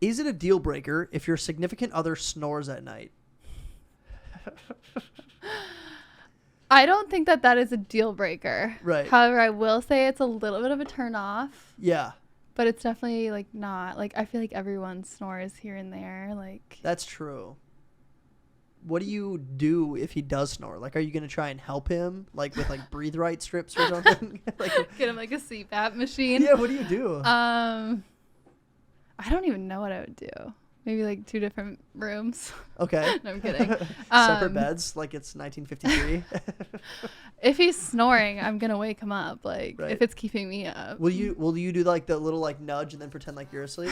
Is it a deal breaker if your significant other snores at night? I don't think that is a deal breaker. Right. However, I will say it's a little bit of a turn off. Yeah. But it's definitely like not like I feel like everyone snores here and there. Like that's true. What do you do if he does snore? Like, are you gonna try and help him, like with like breathe right strips or something? Like, get him like a CPAP machine. Yeah. What do you do? I don't even know what I would do. Maybe like 2 different rooms. Okay. No, I'm kidding. Separate beds, like it's 1953. If he's snoring, I'm gonna wake him up. Like right. if it's keeping me up. Will you do like the little like nudge and then pretend like you're asleep?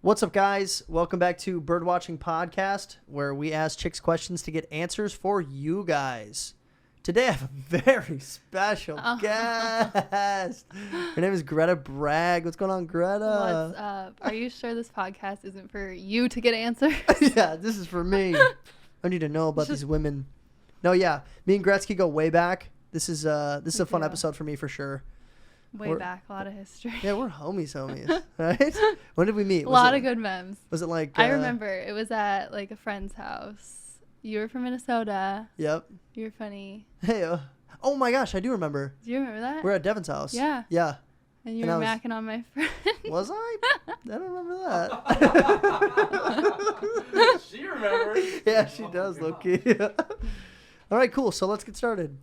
What's up, guys? Welcome back to Birdwatching Podcast, where we ask chicks questions to get answers for you guys. Today I have a very special guest. Her name is Greta Bragg. What's going on, Greta? What's up? Are you sure this podcast isn't for you to get answers? Yeah, this is for me. I need to know about these women. No, yeah. Me and Gretzky go way back. This is a fun episode for me for sure. Way back, a lot of history. Yeah, we're homies, right? When did we meet? A lot of good memes. Was it like... I remember. It was at like a friend's house. You were from Minnesota. Yep. You were funny. Hey, oh my gosh, I do remember. Do you remember that? We're at Devin's house. Yeah. Yeah. And you were macking on my friend. Was I? I don't remember that. She remembers. Yeah, she does, low-key. All right, cool. So let's get started.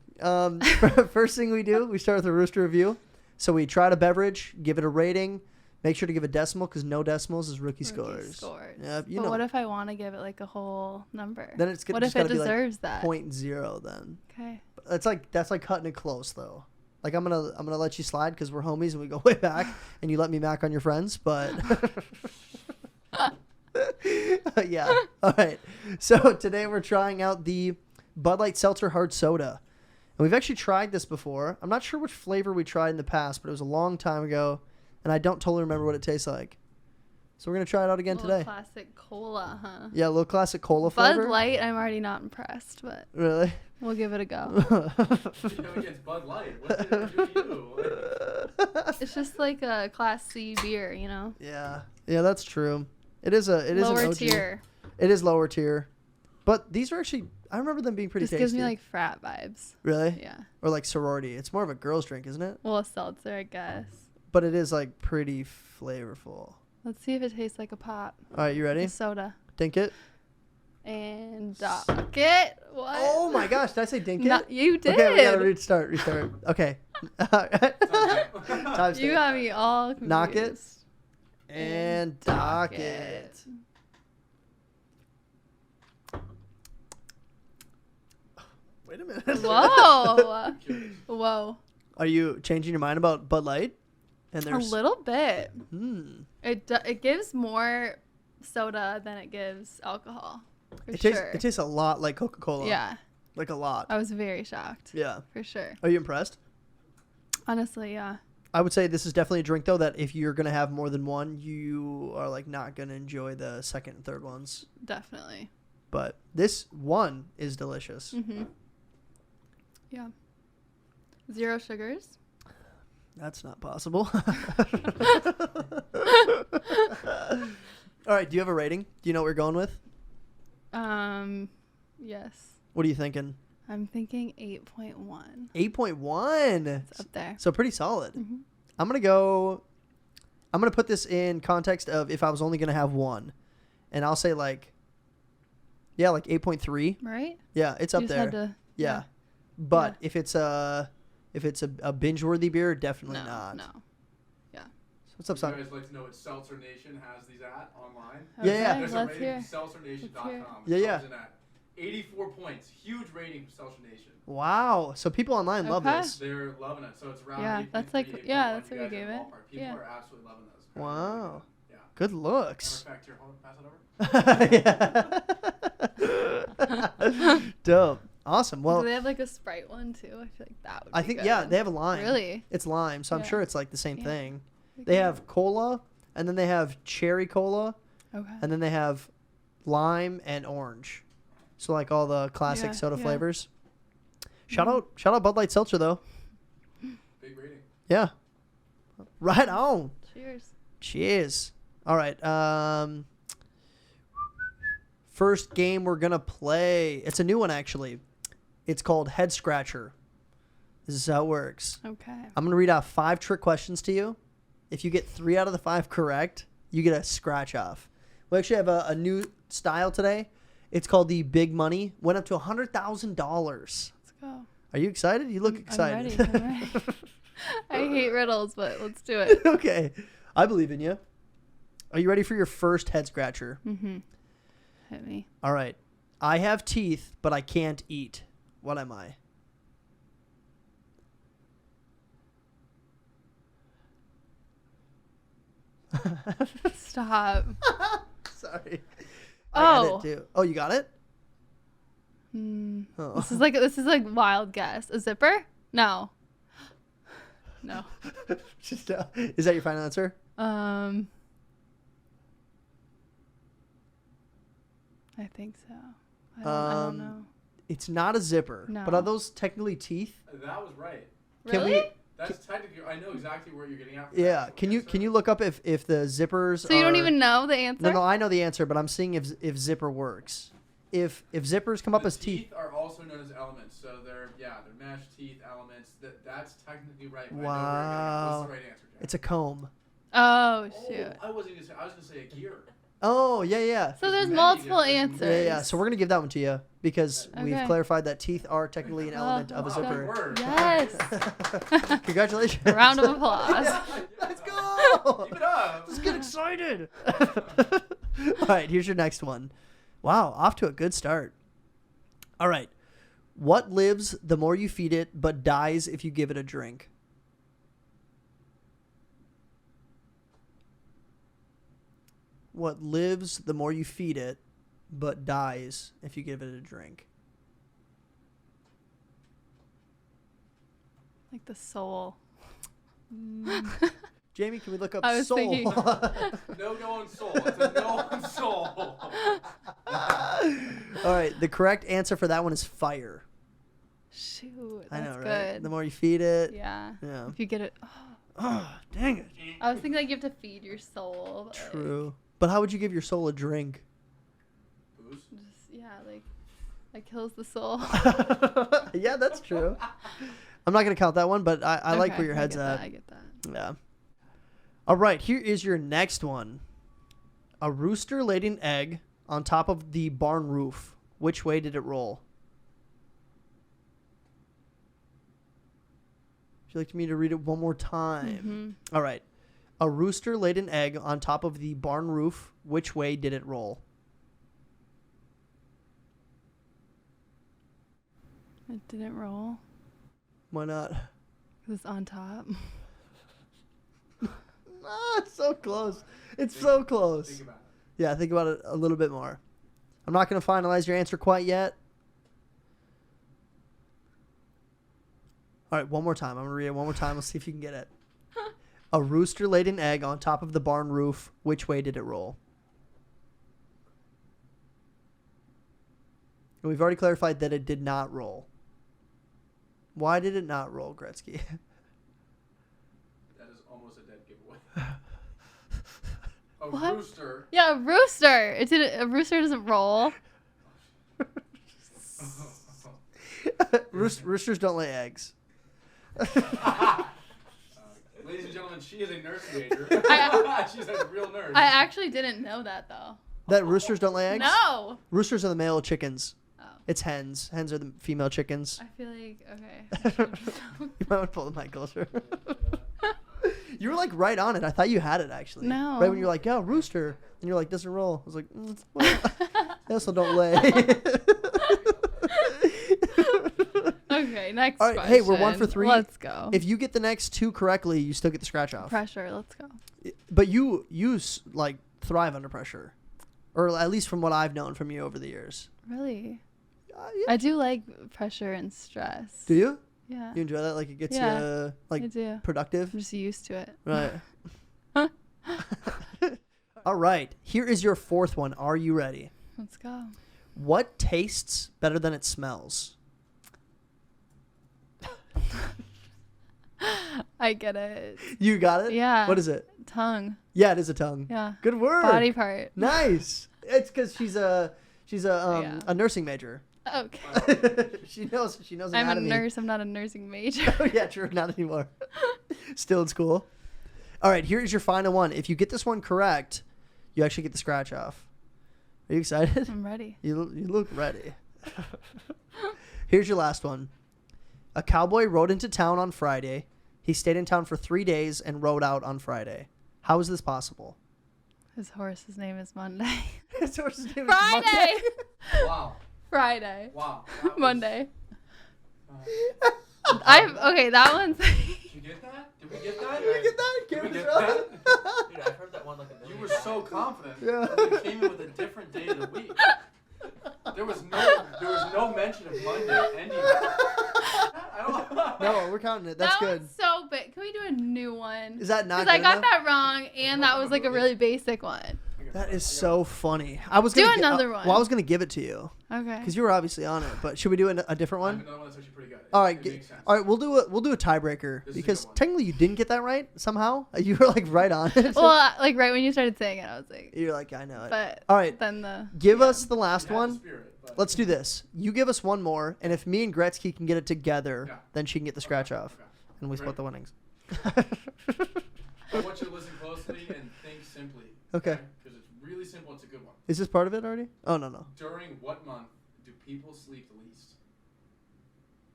First thing we do, we start with a rooster review. So we try a beverage, give it a rating. Make sure to give a decimal because no decimals is rookie scores. Yep, but what if I want to give it like a whole number? Then it's what if it deserves that? 0.0 then. Okay. That's like cutting it close though. Like I'm gonna let you slide because we're homies and we go way back, and you let me mac on your friends, but yeah. All right. So today we're trying out the Bud Light Seltzer Hard Soda, and we've actually tried this before. I'm not sure which flavor we tried in the past, but it was a long time ago. And I don't totally remember what it tastes like. So we're going to try it out again today. Classic cola, huh? Yeah, a little classic cola flavor. Bud Light, I'm already not impressed, but... Really? We'll give it a go. Against Bud Light. What did it do to you? It's just like a Class C beer, you know? Yeah. Yeah, that's true. It is lower tier. It is lower tier. But these are actually... I remember them being pretty tasty. This gives me like frat vibes. Really? Yeah. Or like sorority. It's more of a girl's drink, isn't it? Well, a seltzer, I guess. But it is like pretty flavorful. Let's see if it tastes like a pop. All right, you ready? A soda. Dink it. And dock it. What? Oh my gosh, did I say dink it? No, you did. Okay, we gotta restart. Okay. You got me all confused. Knock it. And dock it. Wait a minute. Whoa. Whoa. Are you changing your mind about Bud Light? And a little bit. It gives more soda than it gives alcohol. It tastes a lot like Coca-Cola. Yeah. Like a lot. I was very shocked. Yeah. For sure. Are you impressed? Honestly, yeah. I would say this is definitely a drink, though, that if you're going to have more than one, you are like not going to enjoy the second and third ones. Definitely. But this one is delicious. Mm-hmm. Yeah. 0 sugars. That's not possible. All right. Do you have a rating? Do you know what we're going with? Yes. What are you thinking? I'm thinking 8.1. 8.1. It's up there. So pretty solid. Mm-hmm. I'm going to put this in context of if I was only going to have one. And I'll say like 8.3. Right? Yeah, it's up there. Yeah. But if it's a binge-worthy beer, definitely not. No. Yeah. So what's up, son? Would you guys like to know what Seltzer Nation has these at online? Okay, yeah. There's let's a hear. rating from SeltzerNation.com. Yeah. Comes in at 84 points. Huge rating from Seltzer Nation. Wow. So people online love this. They're loving it. So it's around that's like, that's what we gave it. People are absolutely loving this. Wow. Yeah. Good looks. Matter of fact, here, hold on, pass it over. Yeah. Dope. Awesome. Well, do they have like a Sprite one too? I feel like that would I be think, good. they have a lime. Really? It's lime. So I'm sure it's like the same thing. Okay. They have cola, and then they have cherry cola, Okay. and then they have lime and orange. So like all the classic soda flavors. Shout out Bud Light Seltzer though. Big rating. Yeah. Right on. Cheers. All right. First game we're gonna play. It's a new one actually. It's called Head Scratcher. This is how it works. Okay. I'm gonna read out 5 trick questions to you. If you get 3 out of the 5 correct, you get a scratch off. We actually have a new style today. It's called the Big Money. Went up to $100,000. Let's go. Are you excited? You look excited. I'm ready. I hate riddles, but let's do it. Okay. I believe in you. Are you ready for your first head scratcher? Mm-hmm. Hit me. All right. I have teeth, but I can't eat. What am I? Stop. Sorry. Oh. I got it too. Oh, you got it? Oh. This is like wild guess. A zipper? No. No. Just, is that your final answer? I think so. I don't know. It's not a zipper. No. But are those technically teeth? That was right. Can Really? That's technically. I know exactly where you're getting at. Yeah. Can you look up if the zippers? So you don't even know the answer? No, I know the answer, but I'm seeing if zipper works. If zippers come up as teeth. Teeth are also known as elements, so they're meshed teeth elements. That's technically right. But Wow. I know where you're getting at. What's the right answer, Jack? It's a comb. Oh shoot. I wasn't gonna say. I was gonna say a gear. Oh yeah. So there's many multiple different- answers. Yeah. So we're gonna give that one to you because we've Okay. clarified that teeth are technically an element of a Wow, zipper. good word. Yes. Congratulations. A round of applause. Let's go. Keep it up. Let's get excited. All right, here's your next one. Wow, off to a good start. All right. What lives the more you feed it, but dies if you give it a drink? What lives the more you feed it, but dies if you give it a drink? Like the soul. Jamie, can we look up I was soul? thinking- No go on soul. It's a no on soul. All right, the correct answer for that one is fire. Shoot. I That's know, right? good. The more you feed it. Yeah. Yeah. If you get it. Oh, Oh, dang it. I was thinking like you have to feed your soul. But True. But how would you give your soul a drink? Booze. Like that kills the soul. Yeah, that's true. I'm not going to count that one, but I like Okay, where your head's at. I get that. Yeah. All right, here is your next one. A rooster laid an egg on top of the barn roof. Which way did it roll? Would you like me to read it one more time? Mm-hmm. All right. A rooster laid an egg on top of the barn roof. Which way did it roll? It didn't roll. Why not? 'Cause it's on top. Ah, it's so close. It's so close. Think about it. Yeah, think about it a little bit more. I'm not going to finalize your answer quite yet. All right, one more time. I'm going to read it one more time. Let's see if you can get it. A rooster laid an egg on top of the barn roof. Which way did it roll? And we've already clarified that it did not roll. Why did it not roll, Gretzky? That is almost a dead giveaway. A What? rooster. Yeah, a rooster. A rooster doesn't roll. Roosters don't lay eggs. Ladies and gentlemen, she is a nurse major. She's a real nurse. I actually didn't know that though. That roosters don't lay eggs? No. Roosters are the male chickens. Oh. It's hens. Hens are the female chickens. I feel like okay. You might want to pull the mic closer. You were like right on it. I thought you had it actually. No. Right when you were like, yeah, rooster. And you're like, doesn't roll. I was like, well, they also don't lay. Okay, next All right, question. hey, we're 1 for 3. Let's go. If you get the next 2 correctly, you still get the scratch off. Pressure, let's go. But you like thrive under pressure. Or at least from what I've known from you over the years. Really? Yeah. I do like pressure and stress. Do you? Yeah. You enjoy that? Like it gets Yeah, you I like do. productive? I'm just used to it. Right. All right. Here is your 4th one. Are you ready? Let's go. What tastes better than it smells? I get it. You got it? Yeah. What is it? Tongue. Yeah, it is a tongue. Yeah. Good word. Body part. Nice. It's because she's a Yeah. a nursing major. Okay. she knows I'm a anatomy. nurse. I'm not a nursing major. Oh yeah, true. Not anymore. Still in school. All right, here's your final one. If you get this one correct, you actually get the scratch off. Are you excited? I'm ready. You look ready. Here's your last one. A cowboy rode into town on Friday. He stayed in town for 3 days and rode out on Friday. How is this possible? His horse's name is Monday. His horse's name is Friday. Monday. Wow. Friday. Wow. That was- Monday. uh, Okay. That one's. Did you get that? Did we get that? Did we get that? Did we Cameron's get wrong. that? Dude, I've heard that one like a You million were times. so confident. Yeah. You came in with a different day of the week. There was no mention of Monday anywhere. I don't. No, we're counting it. That's that good. one's so big. Can we do a new one? Is that not Because I good got enough? that wrong, and that was like a really basic one. That is so funny. I was Do gonna another one. Well, I was gonna give it to you Okay. because you were obviously on it. But should we do a different I have one? another one that's actually pretty good. All right, It makes sense. all right. We'll do a tiebreaker This is a because good one. technically you didn't get that right somehow. You were like right on it. Well, like right when you started saying it, I was like, You're like I know it. but All right, then the give yeah. us the last You had the one. spirit, but- Let's do this. You give us one more, and if me and Gretzky can get it together, Yeah. then she can get the scratch Okay, off, okay. and we split Ready? the winnings. I want you to listen closely and think simply. Okay. Because it's really simple. It's a good one. Is this part of it already? Oh no. During what month do people sleep the least?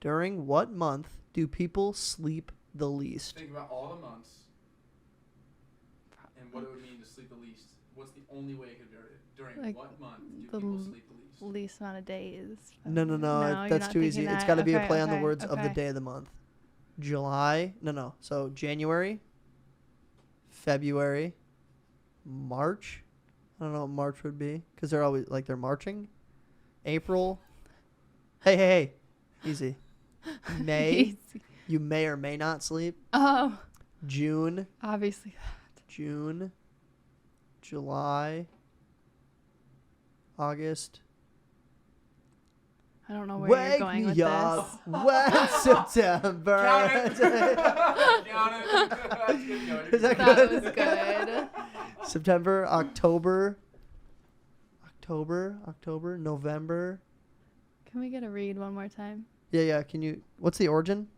During what month do people sleep the least? Think about all the months and what it would mean to sleep the least. What's the only way it could vary? During Like, what month do the people sleep the least? least amount of days. No. you're That's not too easy. thinking It's that. got to be a Okay, play on the okay, words of the okay. day of the month. July. No. So January, February, March. I don't know what March would be because they're always like they're marching. April. Hey. Easy. May. Easy. You may or may not sleep. Oh, June. obviously. June. July. August. I don't know where you're Wake going me with up this. when September. Count it. Count it. That's good going. Is that That good? was good. September, October, November. Can we get a read one more time? Yeah. Can you? What's the origin?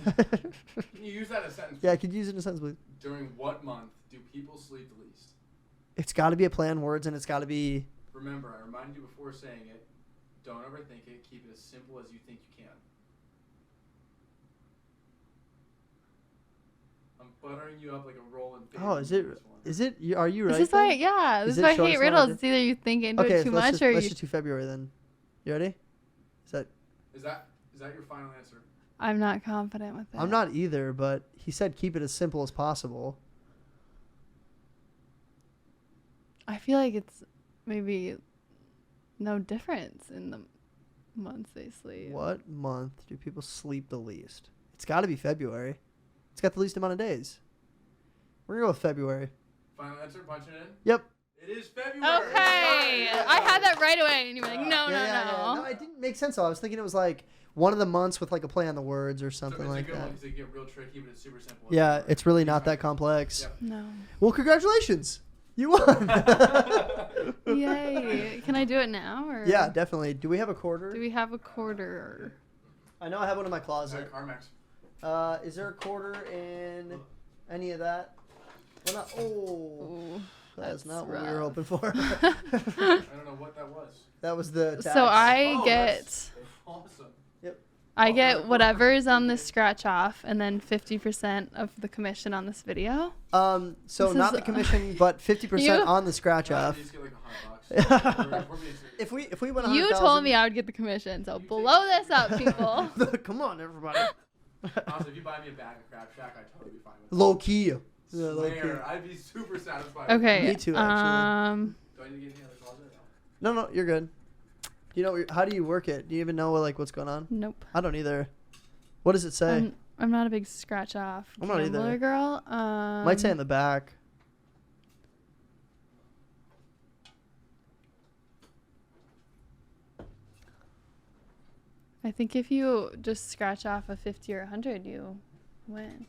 Can you use that in a sentence? Yeah, could you use it in a sentence, please? During what month do people sleep the least? It's got to be a play on words, and it's got to be. Remember, I reminded you before saying it. Don't overthink it. Keep it as simple as you think you can. I'm buttering you up like a rolling baby. Oh, is it? with this one. Is it? Are you right? This is then? why, yeah. This Is is it why I shortest hate one I riddles. did? It's either you think into Okay, it too much or let's you. just do February then. You ready? Is that? Is that your final answer? I'm not confident with it. I'm not either, but he said keep it as simple as possible. I feel like it's maybe no difference in the months they sleep. What month do people sleep the least? It's got to be February. It's got the least amount of days. We're gonna go with February. Final answer, punching it in? Yep. It is February. Okay, I had that right away, and you were like, no. No, it didn't make sense. Though. I was thinking it was like one of the months with like a play on the words or So something it's like a good that. one because it get real tricky, but it's super simple. Yeah, it's really not that complex. Yep. No. Well, congratulations. You won. Yay. Can I do it now? Or Yeah, definitely. Do we have a quarter? Do we have a quarter? I know I have one in my Is that closet. Carmex? Is there a quarter in any of that? Well, not, Ooh, that's not what rough. we were hoping for. I don't know what that was. That was the tax. So I Oh, get that's awesome. I get whatever's on this scratch off, and then 50% of the commission on this video. So This not is, the commission, but 50% You- on the scratch Well, off. you just get like $100. We're being serious. If we went You 100,000 told me I would get the commission, so blow this up, people. Come on, everybody. Honestly, if you buy me a bag of Crab Shack, I'd totally be fine with it. Low key. Yeah, Swear, low key. I'd be super satisfied. Okay. Me too, actually. Do I need to get any other closet? No, you're good. Do you know how do you work it? Do you even know like what's going on? Nope. I don't either. What does it say? I'm not a big scratch off I'm not either. gambler girl. Might say in the back. I think if you just scratch off a 50 or 100, you win.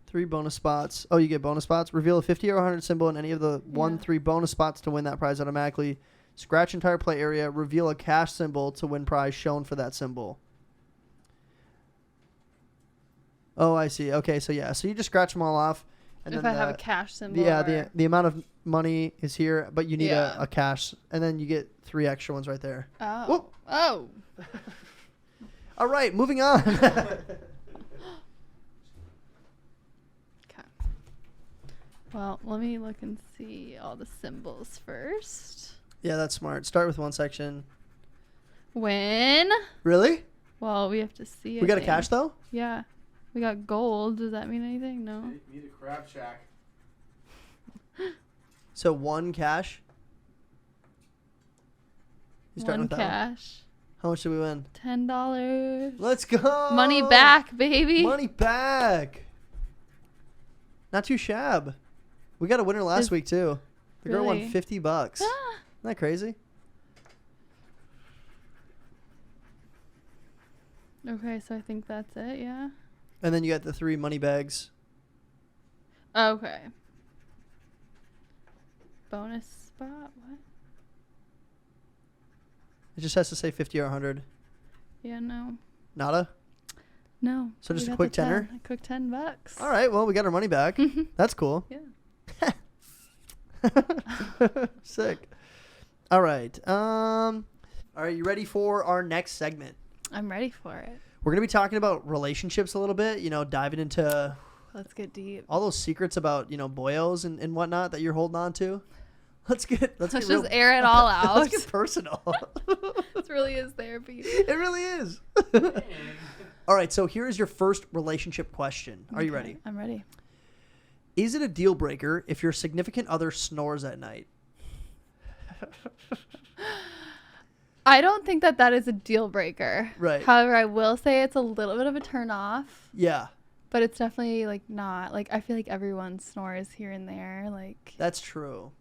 3 bonus spots. Oh, you get bonus spots. Reveal a 50 or 100 symbol in any of the 3 bonus spots to win that prize automatically. Scratch entire play area. Reveal a cash symbol to win prize shown for that symbol. Oh, I see. Okay, so yeah. So you just scratch them all off. And if then I have a cash symbol. Yeah, the amount of money is here, but you need a cash. And then you get 3 extra ones right there. Oh. Whoop. Oh. All right, moving on. Well, let me look and see all the symbols first. Yeah, that's smart. Start with one section. Win. Really? Well, we have to see it. We got a cash, though? Yeah. We got gold. Does that mean anything? No. Need a crab shack. So 1 cash? You starting 1 with that one? cash. How much did we win? $10. Let's go. Money back, baby. Money back. Not too shab. We got a winner last week, too. The girl won Really? $50. Isn't that crazy? Okay, so I think that's it, yeah? And then you got the 3 money bags. Okay. Bonus spot? What? It just has to say 50 or 100. Yeah, no. Nada? No. So just We a got quick the 10. tenner? A quick $10. All right, well, we got our money back. That's cool. Yeah. Sick. All right. All right, you ready for our next segment? I'm ready for it. We're going to be talking about relationships a little bit, diving into Let's get deep. all those secrets about, boyos and whatnot that you're holding on to. Let's get Let's real, just air it all out. Let's get personal. This really is therapy. It really is. All right, so here is your first relationship question. Are you ready? I'm ready. Is it a deal breaker if your significant other snores at night? I don't think that is a deal breaker. Right. However, I will say it's a little bit of a turn off. Yeah. But it's definitely not I feel like everyone snores here and there. That's true.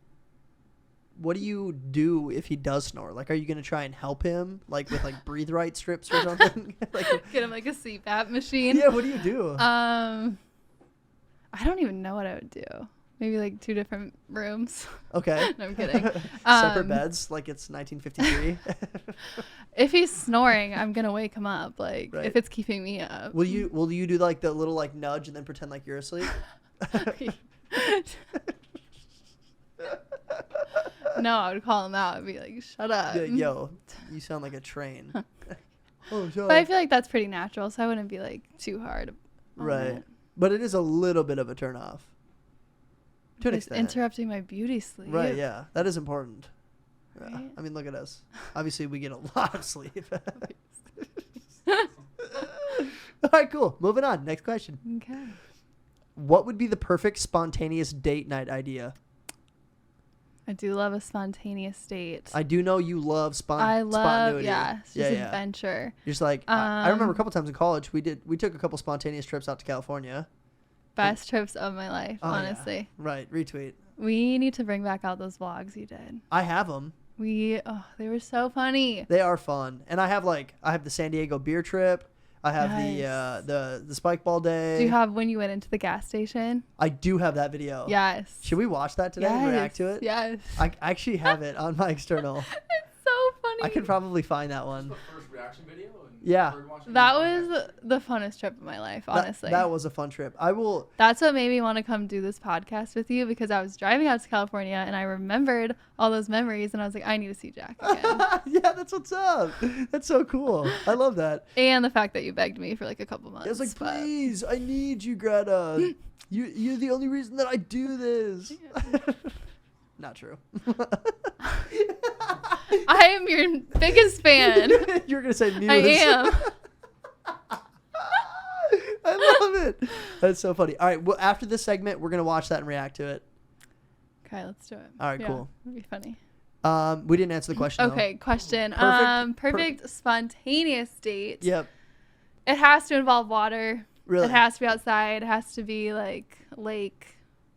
What do you do if he does snore? Are you gonna try and help him, with breathe right strips or something? Get him a CPAP machine. Yeah. What do you do? I don't even know what I would do. Maybe 2 different rooms. Okay. No, I'm kidding. Separate beds, like it's 1953. If he's snoring, I'm gonna wake him up. Right. If it's keeping me up. Will you do the little nudge and then pretend like you're asleep? No, I would call him out and be like, "Shut up." Yeah, yo, you sound like a train. Oh, But I feel like that's pretty natural, so I wouldn't be too hard. On Right. it. But it is a little bit of a turn off. To an It's extent. interrupting my beauty sleep. Right, yeah. That is important. Yeah. Right? I mean, look at us. Obviously, we get a lot of sleep. All right, cool. Moving on. Next question. Okay. What would be the perfect spontaneous date night idea? I do love a spontaneous date. I do know you love I love, spontaneity. it's just adventure. You're just I remember a couple times in college, we took a couple spontaneous trips out to California. Best trips of my life, Oh, honestly. Yeah. Right, retweet. We need to bring back out those vlogs you did. I have them. They were so funny. They are fun. And I have the San Diego beer trip. I have Yes. the spike ball day. Do you have when you went into the gas station? I do have that video. Yes. Should we watch that today and react to it? Yes. I actually have it on my external. It's so funny. I could probably find that one. The first reaction video. Yeah. That was the funnest trip of my life, honestly. That was a fun trip. That's what made me want to come do this podcast with you, because I was driving out to California and I remembered all those memories and I was like, I need to see Jack again. Yeah, that's what's up. That's so cool. I love that. And the fact that you begged me for a couple months. I was like, but- please, I need you, Greta. You're the only reason that I do this. Not true. I am your biggest fan. You're going to say Muse. I am. I love it. That's so funny. All right. Well, after this segment, we're going to watch that and react to it. Okay, let's do it. All right, cool. It'd be funny. We didn't answer the question. Okay, question. Perfect spontaneous date. Yep. It has to involve water. Really? It has to be outside. It has to be lake,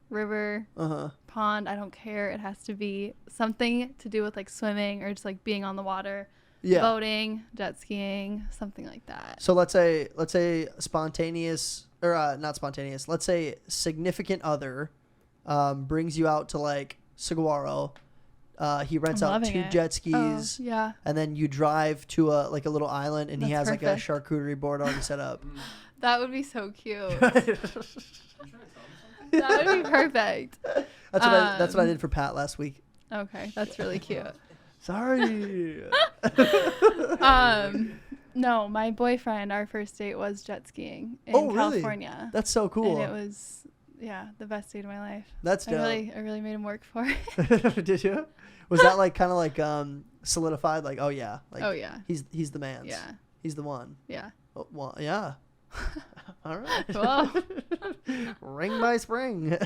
river, Uh-huh. pond. I don't care. It has to be something to do with swimming or just being on the water. Yeah. Boating, jet skiing, something like that. So let's say spontaneous or not spontaneous, let's say significant other brings you out to like Saguaro. He rents out 2 jet skis. Oh, yeah. And then you drive to a little island, and he has That's like a charcuterie board already set up. That would be so cute. You trying to tell me something? That would be perfect. That's what I did for Pat last week. Okay, that's really cute. Sorry. No, my boyfriend, our first date was jet skiing in really? California. That's so cool. And it was, the best date of my life. That's dope. I really made him work for it. Did you? Was that like kind of like solidified? Like, oh yeah, like he's the man. Yeah. He's the one. Yeah. Oh, well, yeah. All right. Whoa. Ring by spring.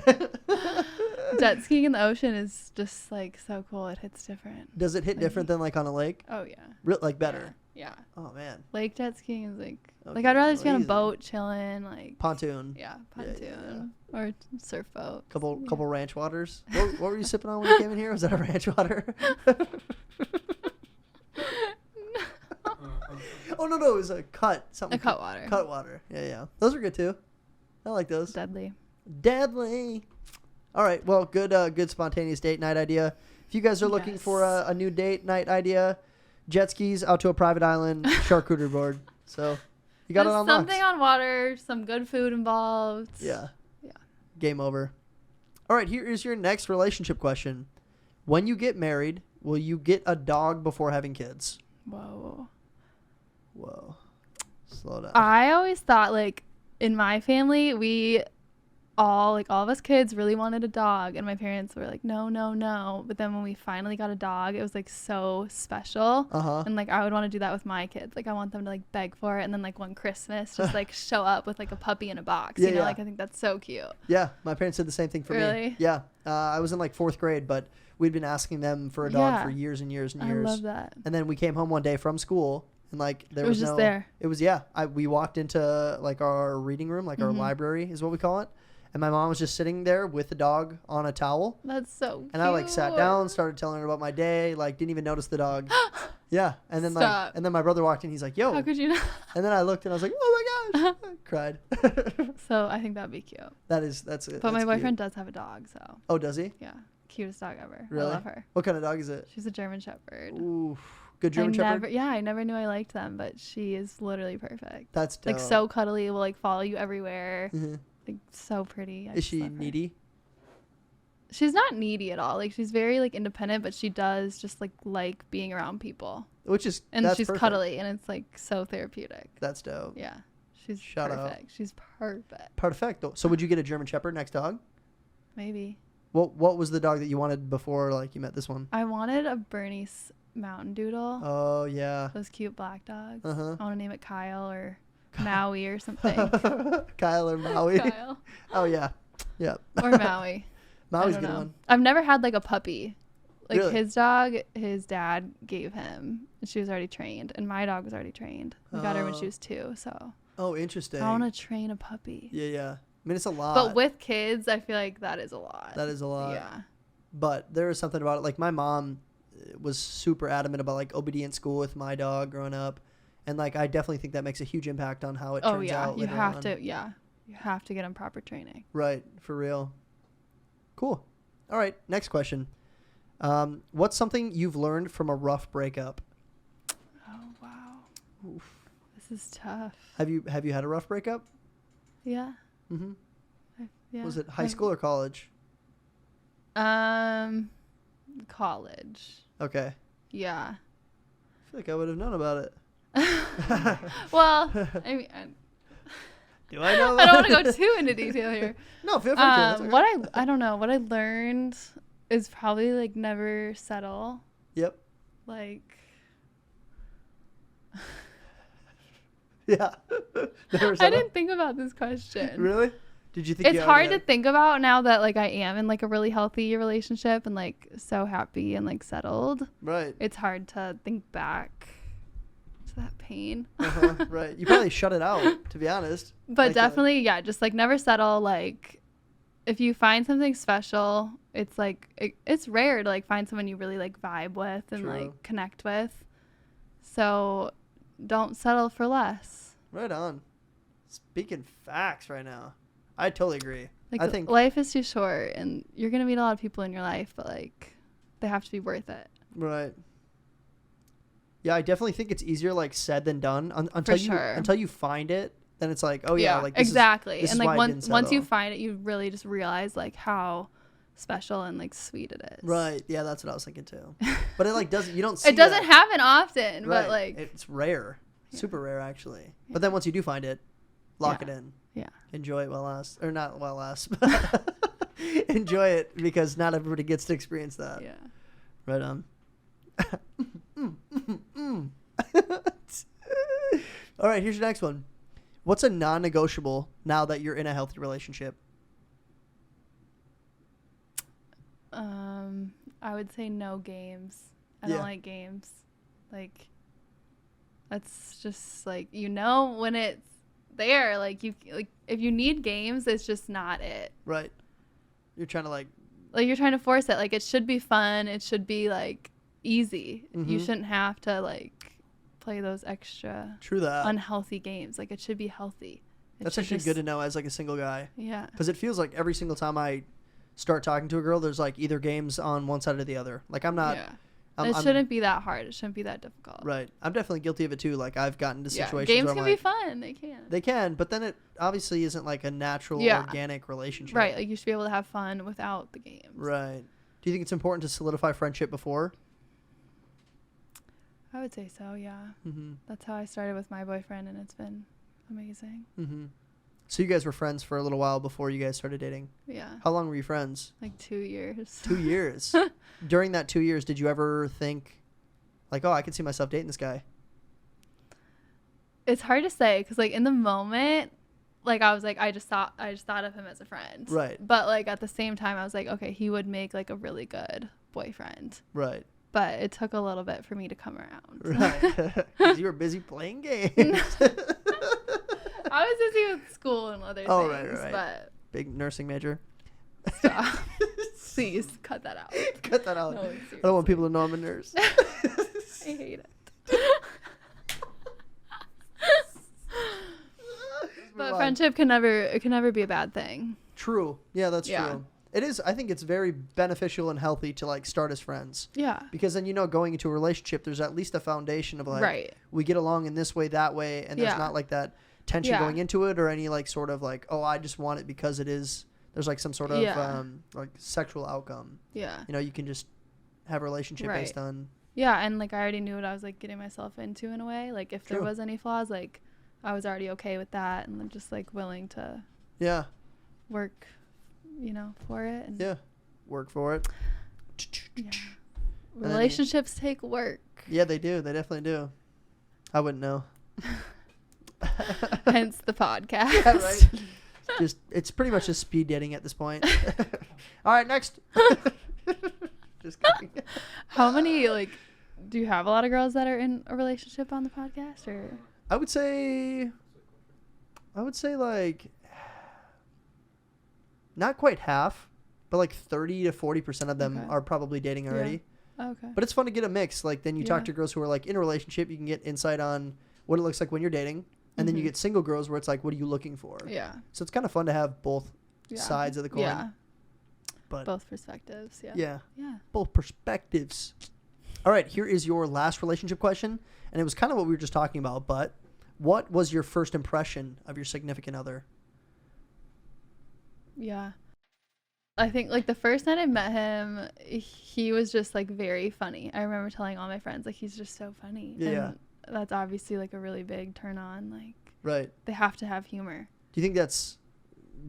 Jet skiing in the ocean is just like so cool. It hits different. Does it hit different than like on a lake? Oh yeah. Like better. Yeah. Oh man. Lake jet skiing is like Okay, I'd rather just be on a easy. boat chilling like Pontoon. Yeah, pontoon or surf boat. Couple ranch waters. What were you sipping on when you came in here? Was that a ranch water? Oh no, it was a cut. Something. A cut water. Cut water. Yeah. Those are good too. I like those. Deadly. All right. Well, good spontaneous date night idea. If you guys are looking for a new date night idea, jet skis out to a private island, charcuterie board. So you got it on lock. Something on water, some good food involved. Yeah. Game over. All right. Here is your next relationship question. When you get married, will you get a dog before having kids? Whoa. Slow down. I always thought like in my family we all of us kids really wanted a dog, and my parents were like no, but then when we finally got a dog, it was like so special. And like I would want to do that with my kids. Like I want them to like beg for it, and then like one Christmas just like show up with like a puppy in a box. You know, like I think that's so cute. Yeah, my parents did the same thing for me. Yeah. I was in like 4th grade, but we'd been asking them for a dog for years and years and years. I love that. And then we came home one day from school, and like there was just there. It was we walked into like our reading room, like our library is what we call it, and my mom was just sitting there with the dog on a towel. That's so cute. And I like sat down, started telling her about my day, like didn't even notice the dog. Yeah. And then and then my brother walked in, he's like, "Yo." How could you not? And then I looked and I was like, "Oh my gosh." I cried. So I think that'd be cute. That's it. But my boyfriend does have a dog, so. Oh, does he? Yeah. Cutest dog ever. Really? I love her. What kind of dog is it? She's a German Shepherd. Ooh, good German Shepherd? I never knew I liked them, but she is literally perfect. That's dope. Like so cuddly, will like follow you everywhere. Mm-hmm. Like so pretty. Is she needy? She's not needy at all. Like she's very like independent, but she does just like being around people. She's perfect. cuddly, and it's like so therapeutic. That's dope. Yeah. She's Shout perfect. out. She's perfect. Perfecto. So would you get a German Shepherd next dog? Maybe. What was the dog that you wanted before like you met this one? I wanted a Bernese Mountain Doodle. Oh yeah. Those cute black dogs. Uh-huh. I want to name it Kyle or Maui or something. Kyle or Maui. Kyle. Oh yeah. Yeah. Or Maui. Maui's a good one. I've never had like a puppy. Like really? His dog, his dad gave him, and she was already trained, and my dog was already trained. We got her when she was 2, so. Oh, interesting. I want to train a puppy. Yeah. I mean, it's a lot. But with kids, I feel like that is a lot. That is a lot. Yeah. But there is something about it. Like my mom was super adamant about like obedient school with my dog growing up, and like I definitely think that makes a huge impact on how it turns out. You have to. Yeah, you have to get them proper training. Right, for real. Cool. All right, next question. What's something you've learned from a rough breakup? Oh wow. Oof. This is tough. Have you had a rough breakup? Yeah. Mm-hmm. Yeah. Was it high school or college? College. Okay. Yeah. I feel like I would have known about it. Well, I mean, do I know? I don't want to go too into detail here. No, feel free to. Okay. I don't know. What I learned is probably like never settle. Yep. Like. Yeah. Never settle. I didn't think about this question. Really? Did you think it's hard to think about now that like I am in like a really healthy relationship and like so happy and like settled. Right. It's hard to think back to that pain. Right. You probably shut it out, to be honest. But like definitely, yeah, just like never settle. Like if you find something special, it's like it's rare to like find someone you really like vibe with and like connect with. So don't settle for less. Right on. Speaking facts right now. I totally agree. Like, I think life is too short, and you're gonna meet a lot of people in your life, but like, they have to be worth it. right. Yeah, I definitely think it's easier like said than done until you find it. Then it's like, oh yeah, like this exactly. This and is like why it didn't once you settle. find it, you really just realize like how special and like sweet it is. Right. Yeah, that's what I was thinking too. But it like doesn't. You don't see. It doesn't that. happen often, Right. but like It's rare. Yeah. Super rare actually. Yeah. But then once you do find it, lock it in. Yeah. Enjoy it while lasts, or not while lasts. Enjoy it because not everybody gets to experience that. Yeah. Right on. All right, here's your next one. What's a non-negotiable now that you're in a healthy relationship? I would say no games. I Yeah. don't like games. Like, that's just like, when it's there, like if you need games, it's just not it. Right. You're trying to like You're trying to force it. Like, it should be fun. It should be like easy. You Mhm. shouldn't have to like play those extra true that. unhealthy games. Like, it should be healthy. That's actually good to know as like a single guy. Yeah. Because it feels like every single time I start talking to a girl, there's like either games on one side or the other. Like I'm not. Yeah. I'm, It I'm- shouldn't be that hard. It shouldn't be that difficult. Right. I'm definitely guilty of it too. Like I've gotten to Yeah. situations Games where I'm can like, be fun. They can. they can, but then it obviously isn't like a natural, Yeah. organic relationship. Right. Like, you should be able to have fun without the games. Right. Do you think it's important to solidify friendship before? I would say so, yeah. Mm-hmm. That's how I started with my boyfriend, and it's been amazing. Mm-hmm. So you guys were friends for a little while before you guys started dating. Yeah. How long were you friends? Like 2 years. 2 years. During that 2 years, did you ever think, like, oh, I could see myself dating this guy? It's hard to say because, like, in the moment, like, I was like, I just thought of him as a friend. Right. But, like, at the same time, I was like, okay, he would make, like, a really good boyfriend. Right. But it took a little bit for me to come around. Right. 'Cause you were busy playing games. I was busy with school and other Oh, things. right. But Big nursing major. stop. Please cut that out. Cut that out. No, I don't want seriously. people to know I'm a nurse. I hate it. But friendship can never be a bad thing. True. Yeah, that's Yeah. true. It is. I think it's very beneficial and healthy to like start as friends Yeah. because then going into a relationship, there's at least a foundation of like Right. we get along in this way, that way, and there's Yeah. not like that tension Yeah. going into it or any like sort of like, oh, I just want it because it is. There's like some sort of Yeah. like sexual outcome. Yeah. You can just have a relationship Right. based on. Yeah, and like I already knew what I was like getting myself into in a way. Like if there True. was any flaws, like I was already okay with that and I'm just like willing to Yeah. work, for it. And Yeah. Work for it. yeah. then Relationships take work. Yeah, they do. They definitely do. I wouldn't know. Hence the podcast. Yeah, right. It's pretty much just speed dating at this point. All right, next. Just kidding. How many do you have a lot of girls that are in a relationship on the podcast or? I would say like not quite half, but like 30 to 40% of them Okay. are probably dating already. Okay. But it's fun to get a mix. Like then you Yeah. talk to girls who are like in a relationship, you can get insight on what it looks like when you're dating. And then you Mhm. get single girls where it's like, what are you looking for? Yeah. So it's kind of fun to have both Yeah. sides of the coin. Yeah. But Both perspectives. Yeah. yeah, Yeah. both perspectives. All right, here is your last relationship question. And it was kind of what we were just talking about, but what was your first impression of your significant other? Yeah. I think like the first night I met him, he was just like very funny. I remember telling all my friends like he's just so funny. Yeah. And that's obviously like a really big turn on. Like Right. they have to have humor. Do you think that's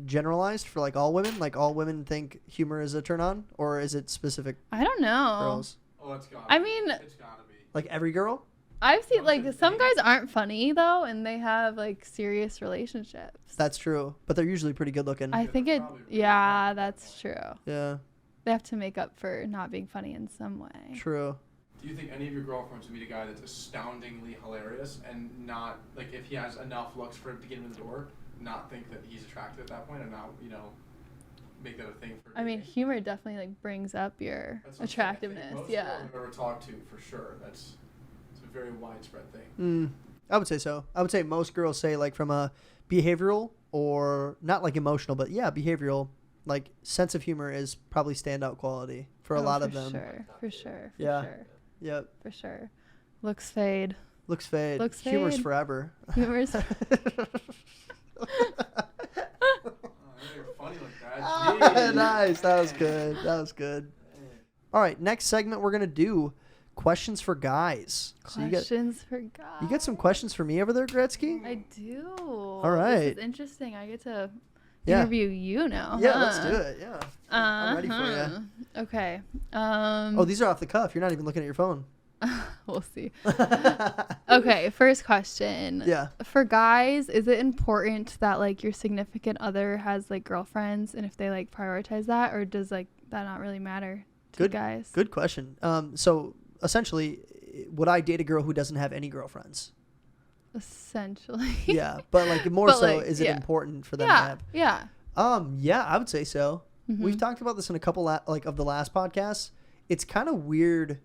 generalized for like all women? Like all women think humor is a turn on, or is it specific I don't know. girls? Oh, it's gotta I be. mean, It's gotta be. Like every girl? I've seen like Something some big. guys aren't funny though, and they have like serious relationships. That's true, but they're usually pretty good looking. I Yeah, think they're it. probably really Yeah, funny at that that's point. true. Yeah, They have to make up for not being funny in some way. true. Do you think any of your girlfriends would meet a guy that's astoundingly hilarious and not, like, if he has enough looks for him to get him in the door, not think that he's attractive at that point and not, make that a thing for I mean, dating? humor definitely like brings up your That's what I'm saying. I think attractiveness. most Yeah. girls I've ever talked to, for sure, it's a very widespread thing. Mm. I would say so. I would say most girls say like from a behavioral or not like emotional, but yeah, behavioral, like sense of humor is probably standout quality for a lot of them. For sure. Yep. For sure. Looks fade. Looks fade. Looks Humor's fade. forever. Humor's You're funny like that. Jeez. Nice. That was good. That was good. All right. Next segment we're gonna do questions for guys. questions for guys. You got some questions for me over there, Gretzky? I do. All right. This is interesting. I get to Yeah. interview you now. Yeah, huh? let's do it. Yeah. I'm ready for you. Okay. Oh, these are off the cuff. You're not even looking at your phone. We'll see. Okay, first question. Yeah. For guys, is it important that like your significant other has like girlfriends, and if they like prioritize that, or does like that not really matter to guys? Good question. So essentially, would I date a girl who doesn't have any girlfriends? Essentially. Yeah, but like more But, so, like, is it yeah. important for them to have? Yeah. Yeah, I would say so. Mhm. We've talked about this in a couple of the last podcasts. It's kind of weird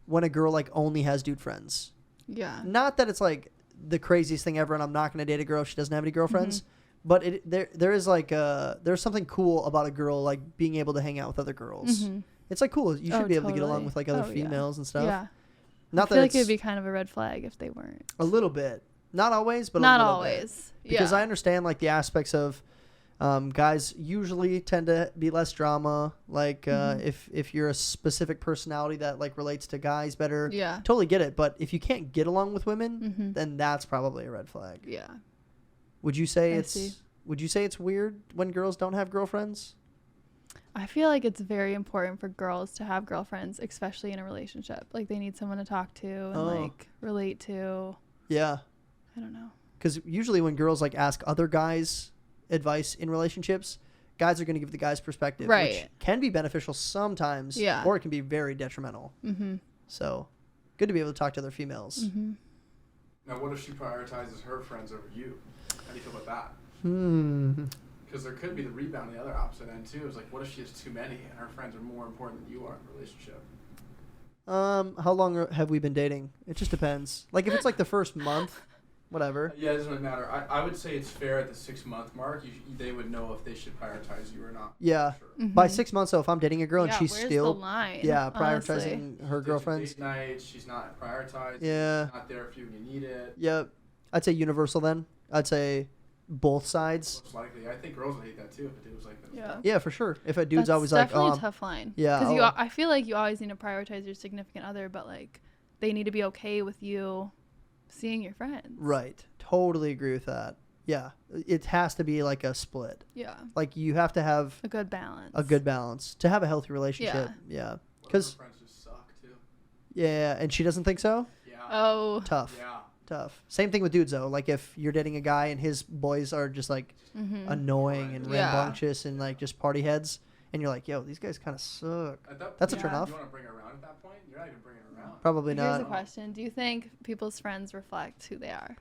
when a girl like only has dude friends. Yeah. Not that it's like the craziest thing ever, and I'm not going to date a girl if she doesn't have any girlfriends. But there is like there's something cool about a girl like being able to hang out with other girls. Mhm. It's like cool. You should be able to get along Totally. with like other Oh, yeah. females and stuff. Yeah. Not I feel that like it's it'd be kind of a red flag if they weren't. a little bit. Not always, but Not a little bit. always. Because yeah. I understand like the aspects of guys usually tend to be less drama. Like if you're a specific personality that like relates to guys better, Yeah. totally get it. But if you can't get along with women, Mhm. then that's probably a red flag. Yeah. Would you say I see. Would you say it's weird when girls don't have girlfriends? I feel like it's very important for girls to have girlfriends, especially in a relationship. Like they need someone to talk to and like relate to. Yeah. I don't know. Because usually when girls like ask other guys advice in relationships, guys are going to give the guy's perspective, which Right. can be beneficial sometimes, Yeah. or it can be very detrimental. Mhm. So, good to be able to talk to other females. Mhm. Now, what if she prioritizes her friends over you? How do you feel about that? Hmm. Because there could be the rebound on the other opposite end too. It's like, what if she has too many and her friends are more important than you are in a relationship? How long have we been dating? It just depends. Like if it's like the first month, whatever. Yeah, it doesn't really matter. I would say it's fair at the 6-month mark. They would know if they should prioritize you or not. Yeah. Sure. By Mhm. 6 months, though, if I'm dating a girl and Yeah, she's where's still the line, prioritizing honestly? her girlfriends. Date nights, she's not prioritized. Yeah. She's not there for you when you need it. Yep. I'd say universal then. I'd say both sides. Most likely, I think girls would hate that too if a dude was like that. Yeah. Yeah, for sure. If a dude's That's always like, definitely a tough line. yeah, Because oh. I feel like you always need to prioritize your significant other, but like they need to be okay with you seeing your friends. Right. Totally agree with that. Yeah. It has to be like a split. Yeah. Like you have to have A good balance. a good balance to have a healthy relationship. Yeah. What if her 'Cause- friends just suck too. Yeah. And she doesn't think so? Yeah. Oh. Tough. Yeah. Tough. Same thing with dudes though. Like if you're dating a guy and his boys are just like Mhm. annoying and Yeah. rambunctious and like just party heads, and you're like, yo, these guys kind of suck. At that That's a point, turn off. You want to bring her around at that point? You're not even bringing her around. Probably Here's a not. question: do you think people's friends reflect who they are?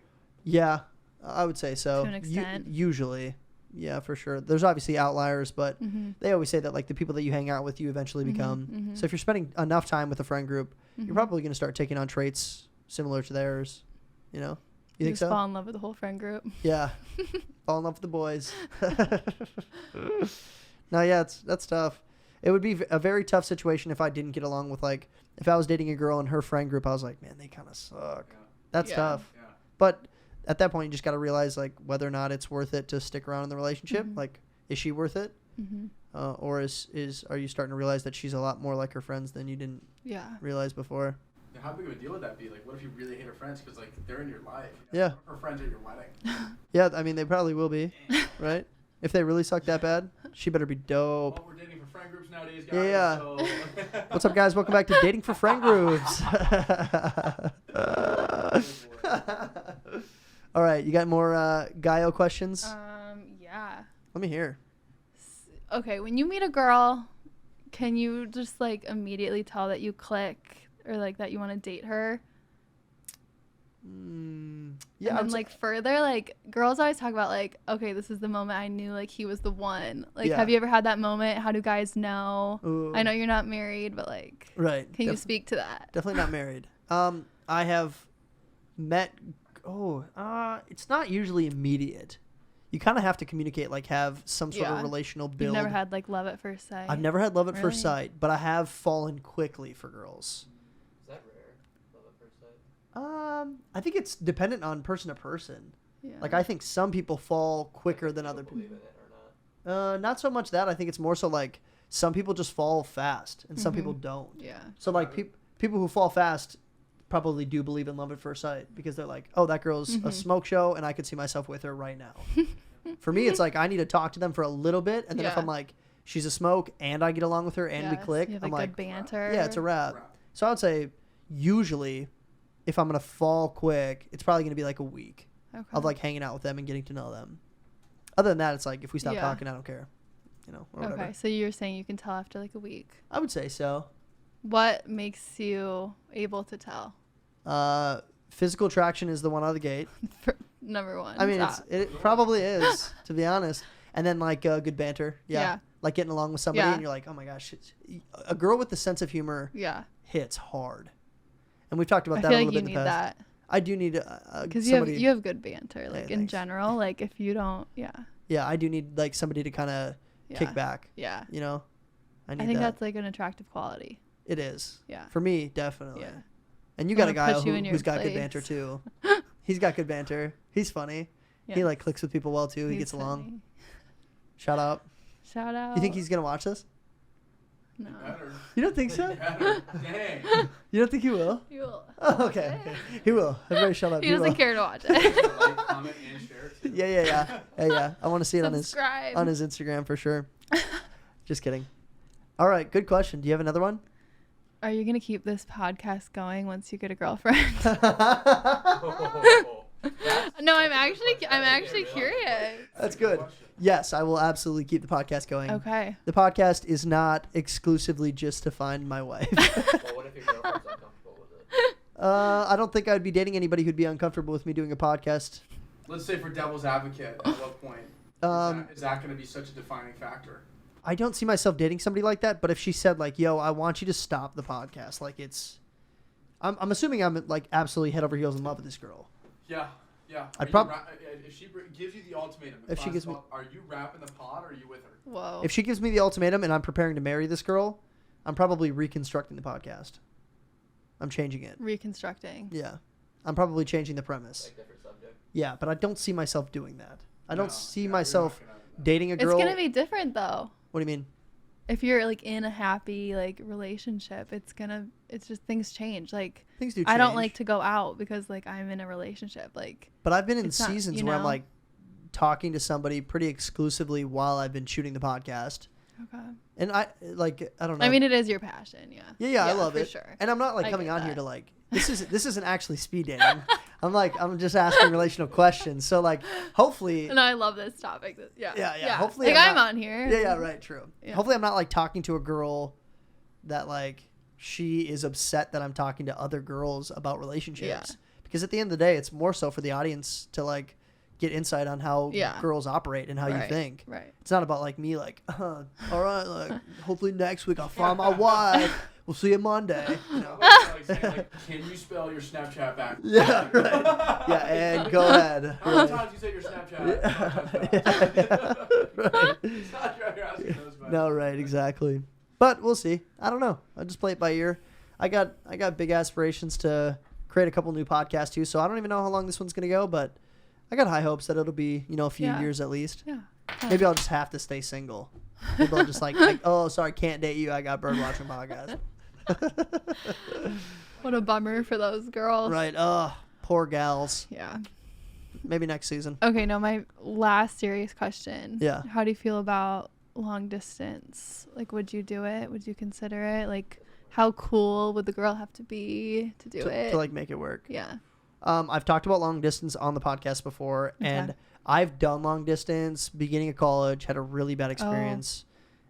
Yeah, I would say so. To an extent. Usually, yeah, for sure. There's obviously outliers, but Mhm. they always say that like the people that you hang out with, you eventually Mhm, become. mhm. So if you're spending enough time with a friend group, Mhm. you're probably going to start taking on traits similar to theirs. You know, you think just so? fall in love with the whole friend group. Yeah, fall in love with the boys. No, yeah, that's tough. It would be a very tough situation if I didn't get along with like if I was dating a girl and her friend group. I was like, man, they kind of suck. Yeah. That's Yeah. tough. Yeah. But at that point, you just got to realize like whether or not it's worth it to stick around in the relationship. Mhm. Like, is she worth it, Mhm. or are you starting to realize that she's a lot more like her friends than you didn't Yeah. realize before? Now, how big of a deal would that be? Like, what if you really hate her friends because like they're in your life? Yeah. Her friends are at your wedding. Yeah, I mean they probably will be, right? If they really suck that bad, she better be dope. Well, we're dating for friend groups nowadays, guys. Yeah. So. What's up, guys? Welcome back to Dating for Friend Groups. All right, you got more Gaio questions? Yeah. Let me hear. Okay, when you meet a girl, can you just like immediately tell that you click or like that you want to date her? Yeah, And I then would like further, like girls always talk about like, okay, this is the moment I knew like he was the one. Like, Yeah. have you ever had that moment? How do guys know? Ooh. I know you're not married, but like, Right. can you speak to that? Definitely not married. I have met It's not usually immediate. You kind of have to communicate, like have some sort of relational build. You've never had like love at first sight? I've never had love at first sight, but I have fallen quickly for girls. Is that rare? Love at first sight? I think it's dependent on person to person. Yeah. Like I think some people fall quicker than other people. Believe in it or not? Not so much that. I think it's more so like some people just fall fast and some people don't. Yeah. So like people who fall fast probably do believe in love at first sight because they're like, oh, that girl's a smoke show and I could see myself with her right now. For me, it's like I need to talk to them for a little bit, and then if I'm like, she's a smoke and I get along with her and we click, you have, I'm like, good banter. yeah, it's a wrap. So I would say usually if I'm going to fall quick, it's probably going to be like a week of like hanging out with them and getting to know them. Other than that, it's like if we stop talking, I don't care. You know, or whatever. Okay, so you're saying you can tell after like a week. I would say so. What makes you able to tell? Physical attraction is the one out of the gate. Number one. I mean, it probably is, to be honest. And then like good banter. Yeah. Like getting along with somebody and you're like, oh my gosh, a girl with a sense of humor hits hard. And we've talked about that a little bit in the past. That. I do need because you have good banter, like in general. Like if you don't, yeah, I do need like somebody to kind of kick back. Yeah, you know, I think that's like an attractive quality. It is. Yeah, for me, definitely. Yeah, and you got a guy who's got good banter too. He's got good banter. He's funny. Yes. He like clicks with people well too. He gets along. Shout out. You think he's gonna watch this? No. You don't think so? Dang. You don't think he will? He will. Oh, okay. He will. Everybody shut up. He doesn't care to watch it. Like, comment, and share too. Yeah. I want to see it on his Instagram for sure. Just kidding. All right, good question. Do you have another one? Are you gonna keep this podcast going once you get a girlfriend? No, I'm actually curious. That's good. Yes, I will absolutely keep the podcast going. Okay. The podcast is not exclusively just to find my wife. Well, what if your girlfriend's uncomfortable with it? I don't think I'd be dating anybody who'd be uncomfortable with me doing a podcast. Let's say for devil's advocate, at what point is that going to be such a defining factor? I don't see myself dating somebody like that, but if she said like, yo, I want you to stop the podcast, like I'm assuming I'm like absolutely head over heels in love with this girl. Yeah. If she gives you the ultimatum, are you wrapping the pod or are you with her? Whoa. If she gives me the ultimatum and I'm preparing to marry this girl, I'm probably reconstructing the podcast. I'm changing it. Reconstructing. Yeah. I'm probably changing the premise. Like different subject. Yeah, but I don't see myself doing that. I don't see myself dating a girl. It's going to be different though. What do you mean? If you're like in a happy like relationship, it's just things change. Like things do change. I don't like to go out because like I'm in a relationship. Like, but I've been in seasons where I'm like talking to somebody pretty exclusively while I've been shooting the podcast. Okay. And I don't know. I mean, it is your passion, yeah. Yeah, I love it. For sure. And I'm not like coming on here to like this isn't actually speed dating. I'm just asking relational questions. So like hopefully. And I love this topic. Yeah. Hopefully like I'm on here. Yeah, right, true. Yeah. Hopefully I'm not like talking to a girl that like she is upset that I'm talking to other girls about relationships. Yeah. Because at the end of the day, it's more so for the audience to like get insight on how girls operate and how you think. Right. It's not about like me like, all right, like hopefully next week I'll find my wife. We'll see you Monday. You know? Like, can you spell your Snapchat back? Yeah, right. Yeah, and go ahead. How many times you say your Snapchat? Right. It's not you're asking those, but. No, right, exactly. But we'll see. I don't know. I'll just play it by ear. I got big aspirations to create a couple new podcasts too, so I don't even know how long this one's gonna go, but I got high hopes that it'll be, a few years at least. Yeah. Maybe I'll just have to stay single. Maybe I'll just like, oh, sorry, can't date you. I got Birdwatching Podcast. What a bummer for those girls. Right. Poor gals. Yeah. Maybe next season. Okay, now my last serious question. Yeah. How do you feel about long distance? Like, would you do it? Would you consider it? Like, how cool would the girl have to be to do it? To like make it work. Yeah. I've talked about long distance on the podcast before, and I've done long distance beginning of college, had a really bad experience.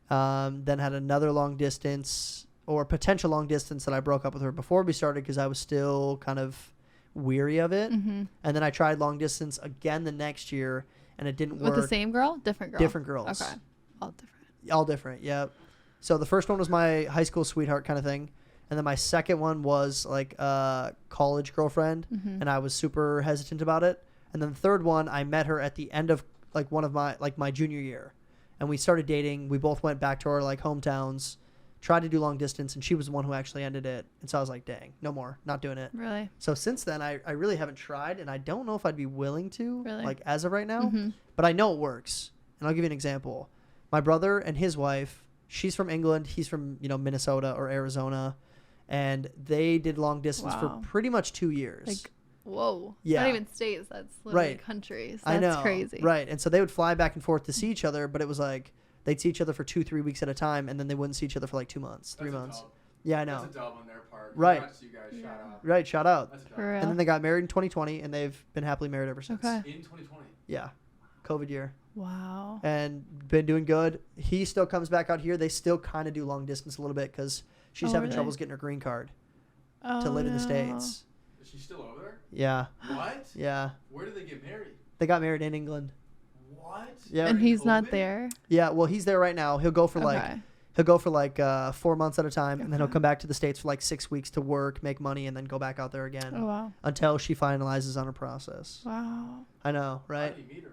Then had another long distance or potential long distance that I broke up with her before we started because I was still kind of weary of it. Mm-hmm. And then I tried long distance again the next year, and it didn't work. With the same girl? Different girl? Different girls. Okay. All different. All different, yeah. So the first one was my high school sweetheart kind of thing. And then my second one was like a college girlfriend, and I was super hesitant about it. And then the third one, I met her at the end of like one of my junior year, and we started dating. We both went back to our like hometowns, tried to do long distance, and she was the one who actually ended it. And so I was like, dang, no more, not doing it. Really? So since then, I really haven't tried, and I don't know if I'd be willing to, Really? like as of right now, but I know it works. And I'll give you an example. My brother and his wife, she's from England, he's from, Minnesota or Arizona, and they did long distance for pretty much 2 years. Like, whoa. Yeah. Not even states. That's literally Right. countries. I That's know. crazy. Right. And so they would fly back and forth to see each other, but it was like they'd see each other for 2-3 weeks at a time, and then they wouldn't see each other for like 2 months, 3 months. Dub. Yeah, I know. That's a dub on their part. Right. Congrats to you guys. Yeah. Shout out. Right. Shout out. That's a dub. For real. And then they got married in 2020, and they've been happily married ever since. Okay. In 2020. Yeah. COVID year. Wow. And been doing good. He still comes back out here. They still kind of do long distance a little bit because she's having really? troubles getting her green card Oh, to live in the no. States. Is she still over there? Yeah. What? Yeah. Where did they get married? They got married in England. What? Yeah. And he's not COVID? there. Yeah. Well, he's there right now. He'll go for Okay. 4 months at a time, and then he'll Okay. come back to the States for like 6 weeks to work, make money, and then go back out there again Oh, wow. until she finalizes on her process. Wow. I know, How right? did you meet her?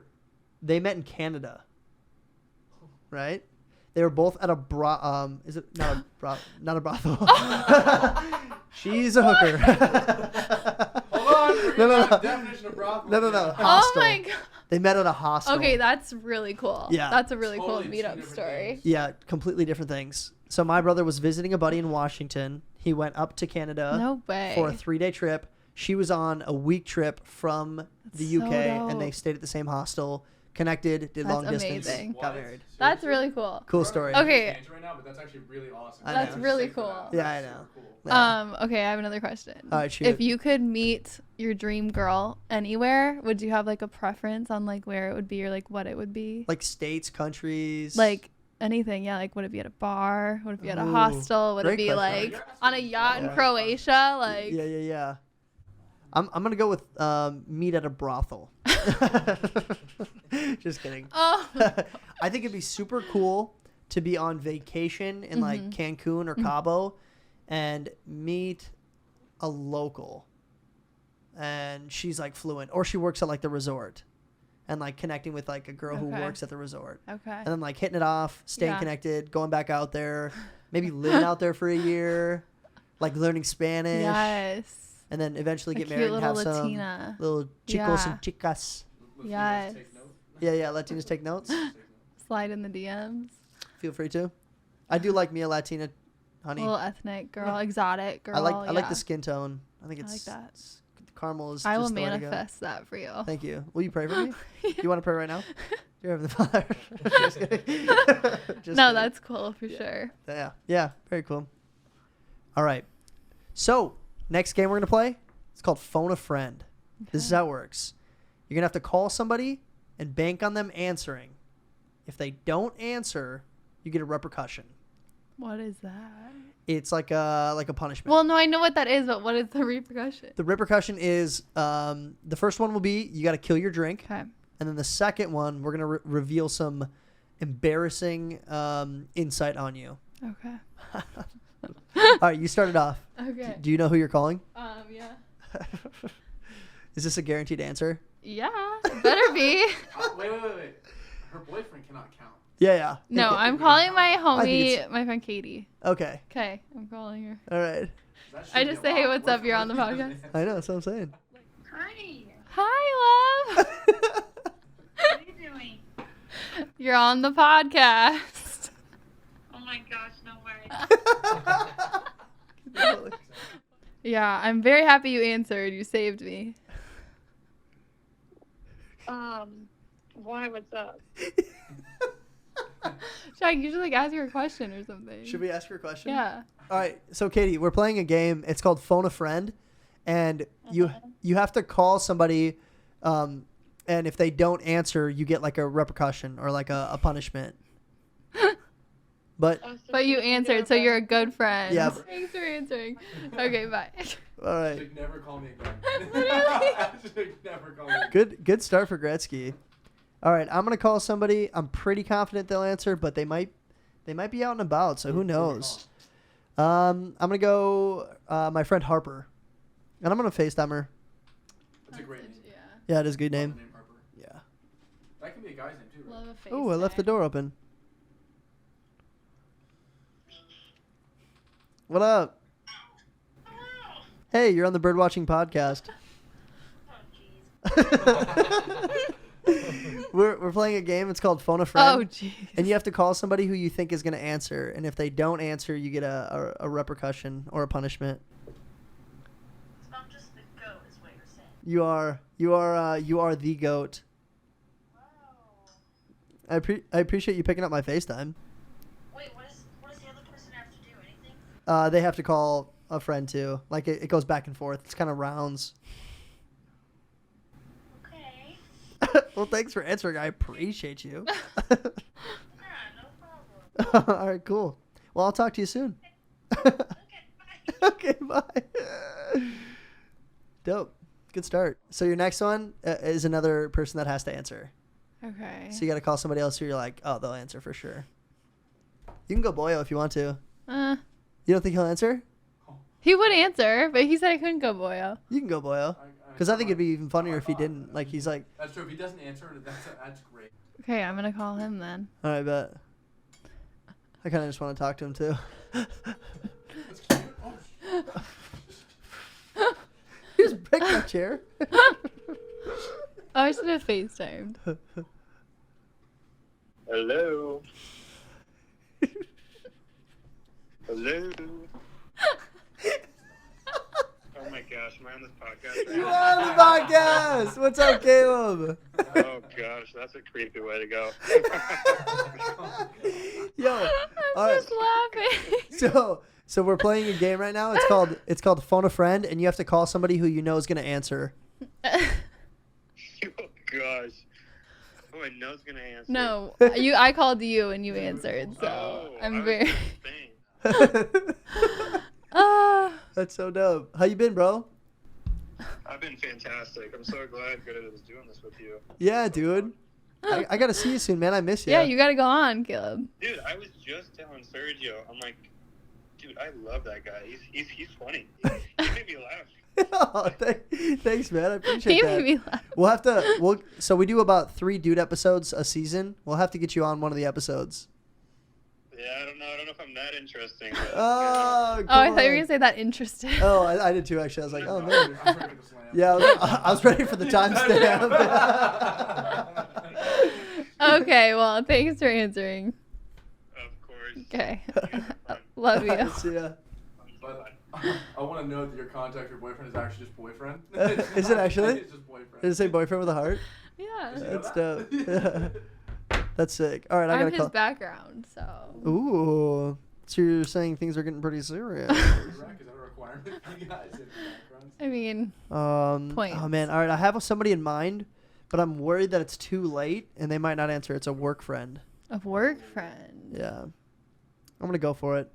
They met in Canada, right? They were both at a is it not a brothel? She's a hooker. Hold on. No. Definition of brothel. No. Oh Hostel. my god. They met at a hostel. Okay, that's really cool. Yeah. That's a really Totally cool two meetup different story. things. Yeah, completely different things. So my brother was visiting a buddy in Washington. He went up to Canada No way. for a 3-day trip. She was on a week trip from the That's UK, so and they dope. stayed at the same hostel, connected, did That's long distance, amazing. got married. That's Seriously? really cool. Cool We're on a story. tangent Okay. right now, but that's actually really awesome. I That's know. really Thanks for cool. that. Yeah, That's I know. super cool. Yeah. Okay, I have another question. All right, shoot. If you could meet your dream girl anywhere, would you have like a preference on like where it would be or like what it would be? Like states, countries. Like anything, yeah. Like would it be at a bar? Would it be at a Ooh, hostel? Would it great be question. like on a yacht in Yeah. Croatia? Like Yeah. I'm gonna go with meet at a brothel. Just kidding. oh I think it'd be super cool to be on vacation in like Cancun or Cabo and meet a local. And she's like fluent, or she works at like the resort, and like connecting with like a girl who Okay. works at the resort, okay. and then like hitting it off, staying Yeah. connected, going back out there, maybe living out there for a year, like learning Spanish, Yes. and then eventually A get cute married and little have Latina. some little chicos Yeah. and chicas. Latinos Yes. take note. Yeah, Latinos take notes. Slide in the DMs. Feel free to. I do like me a Latina, honey. Little ethnic girl, exotic girl. I like yeah. the skin tone. I think I it's like that. it's- caramel is. I will just the way to go. manifest that for you. Thank you. Will you pray for me? You want to pray right now? Dear Heavenly Father. Just kidding. Just No, kidding. that's cool for sure. Yeah, very cool. All right. So, next game we're going to play, it's called Phone a Friend. This is how it works. You're going to have to call somebody and bank on them answering. If they don't answer, you get a repercussion. What is that? It's like a punishment. Well, no, I know what that is, but what is the repercussion? The repercussion is the first one will be you got to kill your drink. Okay. And then the second one, we're going to reveal some embarrassing insight on you. Okay. All right, you started off. Okay. Do you know who you're calling? Yeah. Is this a guaranteed answer? Yeah. Better be. Wait. Her boyfriend cannot count. Yeah. No, Okay. I'm calling my think homie, it's- my friend Katie. Okay. Okay, I'm calling her. All right. That should I be just a say, hey, lot. what's up? You're on the podcast. I know. That's what I'm saying. Hi. Hi, love. What are you doing? You're on the podcast. Oh my gosh, no way. Yeah, I'm very happy you answered. You saved me. Why? What's up? Should I usually like ask you a question or something? Should we ask her a question? Yeah. All right. So, Katie, we're playing a game. It's called Phone a Friend. And you have to call somebody. And if they don't answer, you get like a repercussion or like a punishment. But, Oh, so But you we can do answered, so you're a good friend. Yeah. Thanks for answering. Okay, bye. all right. She'd never call me again. Literally. She'd never call me again. Good start for Gretzky. All right, I'm gonna call somebody. I'm pretty confident they'll answer, but they might be out and about, so who knows? I'm gonna go my friend Harper, and I'm gonna FaceTime her. That's a great name. Yeah. Yeah, it is a good Love name. the name Harper. Yeah. That can be a guy's name too, right? Love a face. Oh, I left the door open. What up? Hey, you're on the Birdwatching Podcast. we're playing a game. It's called Phone a Friend. Oh, jeez. And you have to call somebody who you think is going to answer. And if they don't answer, you get a repercussion or a punishment. So I'm just the goat, is what you're saying. You are the goat. Wow. I appreciate you picking up my FaceTime. Wait, what does the other person have to do? Anything? They have to call a friend too. Like it goes back and forth. It's kind of rounds. Okay. Well, thanks for answering. I appreciate you. Yeah, no problem. All right, cool. Well, I'll talk to you soon. Okay, bye. Okay, bye. Dope. Good start. So your next one is another person that has to answer. Okay. So you got to call somebody else who you're like, oh, they'll answer for sure. You can go Boyo if you want to. You don't think he'll answer? He would answer, but he said I couldn't go Boyo. You can go Boyo. Because I think it'd be even funnier if he didn't. Like, he's like, That's true. If he doesn't answer, that's great. Okay, I'm gonna call him then. all right, bet. I kind of just want to talk to him too. That's cute. Oh, He just picked my chair. Oh, I should have FaceTimed. Hello. Hello. Oh my gosh, am I on this podcast right You now? are on the podcast. What's up, Caleb? Oh gosh, that's a creepy way to go. Yo, I'm all right. just laughing. So we're playing a game right now. It's called Phone a Friend, and you have to call somebody who you know is gonna answer. Oh gosh. Oh, I know it's gonna answer. No, I called you and you answered, so Oh, I'm I very. was insane. That's so dope. How you been, bro? I've been fantastic. I'm so glad Greta was doing this with you. Yeah, dude. I gotta see you soon, man. I miss you. Yeah, you gotta go on, Caleb. Dude, I was just telling Sergio, I'm like, dude, I love that guy. He's funny. He made me laugh. Oh, thanks, man. I appreciate He that. made me laugh. We'll have to. So we do about 3 dude episodes a season. We'll have to get you on one of the episodes. Yeah, I don't know if I'm that interesting. But, Oh, Oh, I thought you were gonna say that interested. Oh, I did too. Actually, I was like, oh man. I'm ready for the slam. Yeah, I was ready for the timestamp. Okay, well, thanks for answering. Of course. Okay. You guys are fun. Love you. See ya. But I want to note that your contact your boyfriend is actually just boyfriend. Is it actually? It's just boyfriend. Did it say boyfriend with a heart? Yeah. Did you know That's that? dope. That's sick. All right, I I'm gotta his call. background, so. Ooh, so you're saying things are getting pretty serious. Is that a requirement for you guys in backgrounds? I mean, Oh man, all right. I have somebody in mind, but I'm worried that it's too late and they might not answer. It's a work friend. a work friend. Yeah, I'm gonna go for it.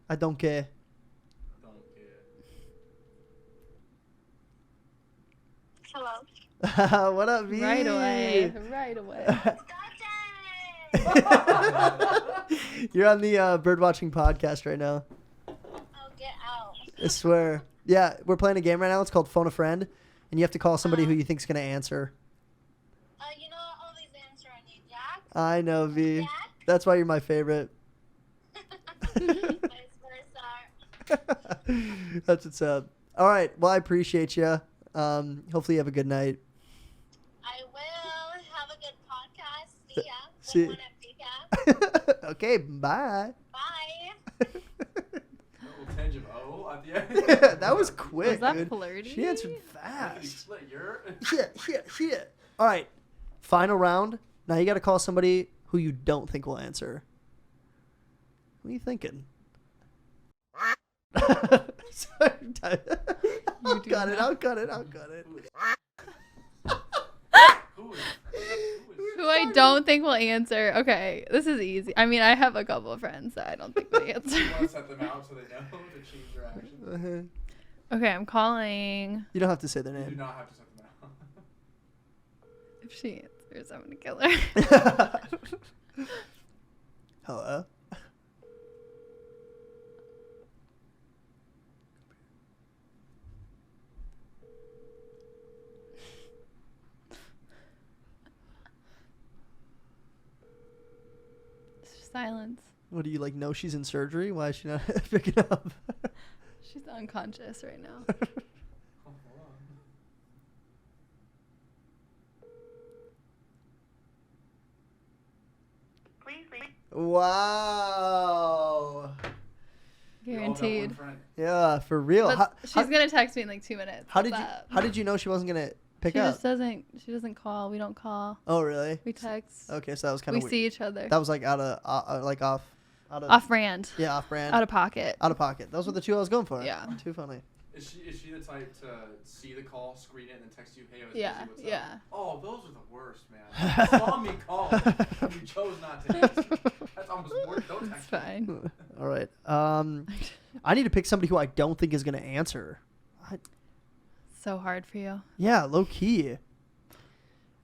I don't care. Don't care. Hello. What up, V? Right away. Right away. You're on the Birdwatching Podcast right now. Oh, get out. I swear. Yeah, we're playing a game right now. It's called Phone a Friend, and you have to call somebody who you think's gonna answer. You know what? Always answer. I need Jack. I know, V. Jack. That's why you're my favorite. Vice versa. That's what's up. All right. Well, I appreciate you. Hopefully you have a good night. I will have a good podcast. See ya. See- Like one at Pika. Okay. Bye. Bye. A little tinge of O at the end. That was quick, Was that dude. flirty? She answered Really fast. split your. Shit. All right. Final round. Now you got to call somebody who you don't think will answer. What are you thinking? Sorry, I'll cut it. Who is Who I don't think will answer. Okay, this is easy. I mean, I have a couple of friends that I don't think will answer. You want to set them out so they know to change their actions. Okay, I'm calling. You don't have to say their You do name. not have to set them out. If she answers, I'm gonna kill her. Hello. silence. What do you like? Know she's in surgery? Why is she not picking up? She's unconscious right now. Oh, hold on. Wow. We all got one Guaranteed. friend. Yeah, for real. But she's gonna text me in like 2 minutes. How What's did you? up? How did you know she wasn't gonna pick She up? just doesn't. She doesn't call. We don't call. Oh, really? We text. Okay, so that was kind We of weird. see each other. That was like out of out of Off brand. Yeah, off brand. Out of pocket. Out of pocket. Those were the two I was going for. Yeah. Too funny. Is she the type to see the call, screen it, and then text you, "Hey, I was Yeah. busy. What's Yeah. up?" Oh, those are the worst, man. You saw me call, and you chose not to answer. That's almost worse. Don't It's text me. fine. All right. I need to pick somebody who I don't think is gonna answer. So hard for you. Yeah, low key.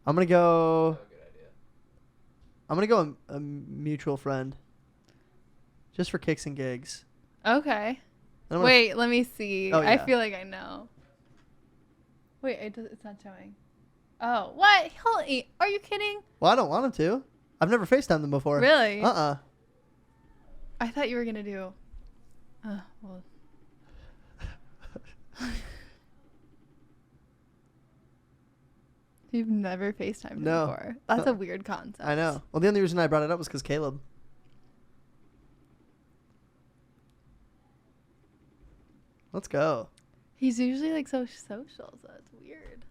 I'm gonna go. Oh, good idea. I'm gonna go a mutual friend. Just for kicks and gigs. Okay. I'm gonna- Wait, let me see. Oh, I yeah. feel like I know. Wait, it's not showing. Oh, what? Are you kidding? Well, I don't want him to. I've never FaceTimed them before. Really? Uh-uh. I thought you were gonna do. Well. You've never FaceTimed No. before. That's a weird concept. I know. Well, the only reason I brought it up was because Caleb. Let's go. He's usually like so social, so it's weird.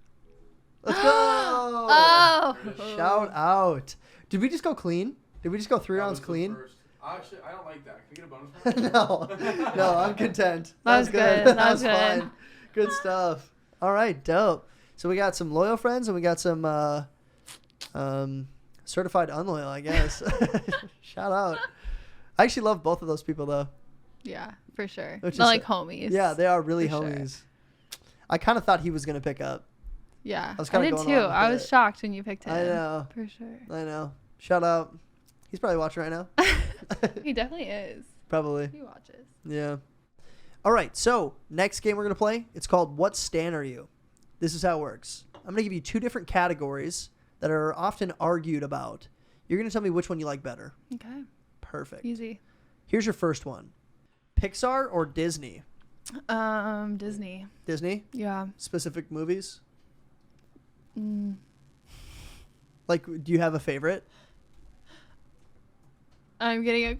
Let's go. Oh. Shout out. Did we just go clean? Did we just go 3 That rounds was the clean? first. Actually, I don't like that. Can we get a bonus round? No. No, I'm content. That was good. That was good. fine. Good stuff. All right, dope. So we got some loyal friends and we got some certified unloyal, I guess. Shout out. I actually love both of those people though. Yeah, for sure. Which Not is- like homies. Yeah, they are really For sure. homies. I kind of thought he was going to pick up. Yeah, I was I kinda did going too. along with I was it. shocked when you picked him. I know. For sure. I know. Shout out. He's probably watching right now. He definitely is. Probably. He watches. Yeah. All right. So next game we're going to play, it's called What Stan Are You? This is how it works. I'm going to give you 2 different categories that are often argued about. You're going to tell me which one you like better. Okay. Perfect. Easy. Here's your first one. Pixar or Disney? Disney. Disney? Yeah. Specific movies? Mm. Like, do you have a favorite? I'm getting a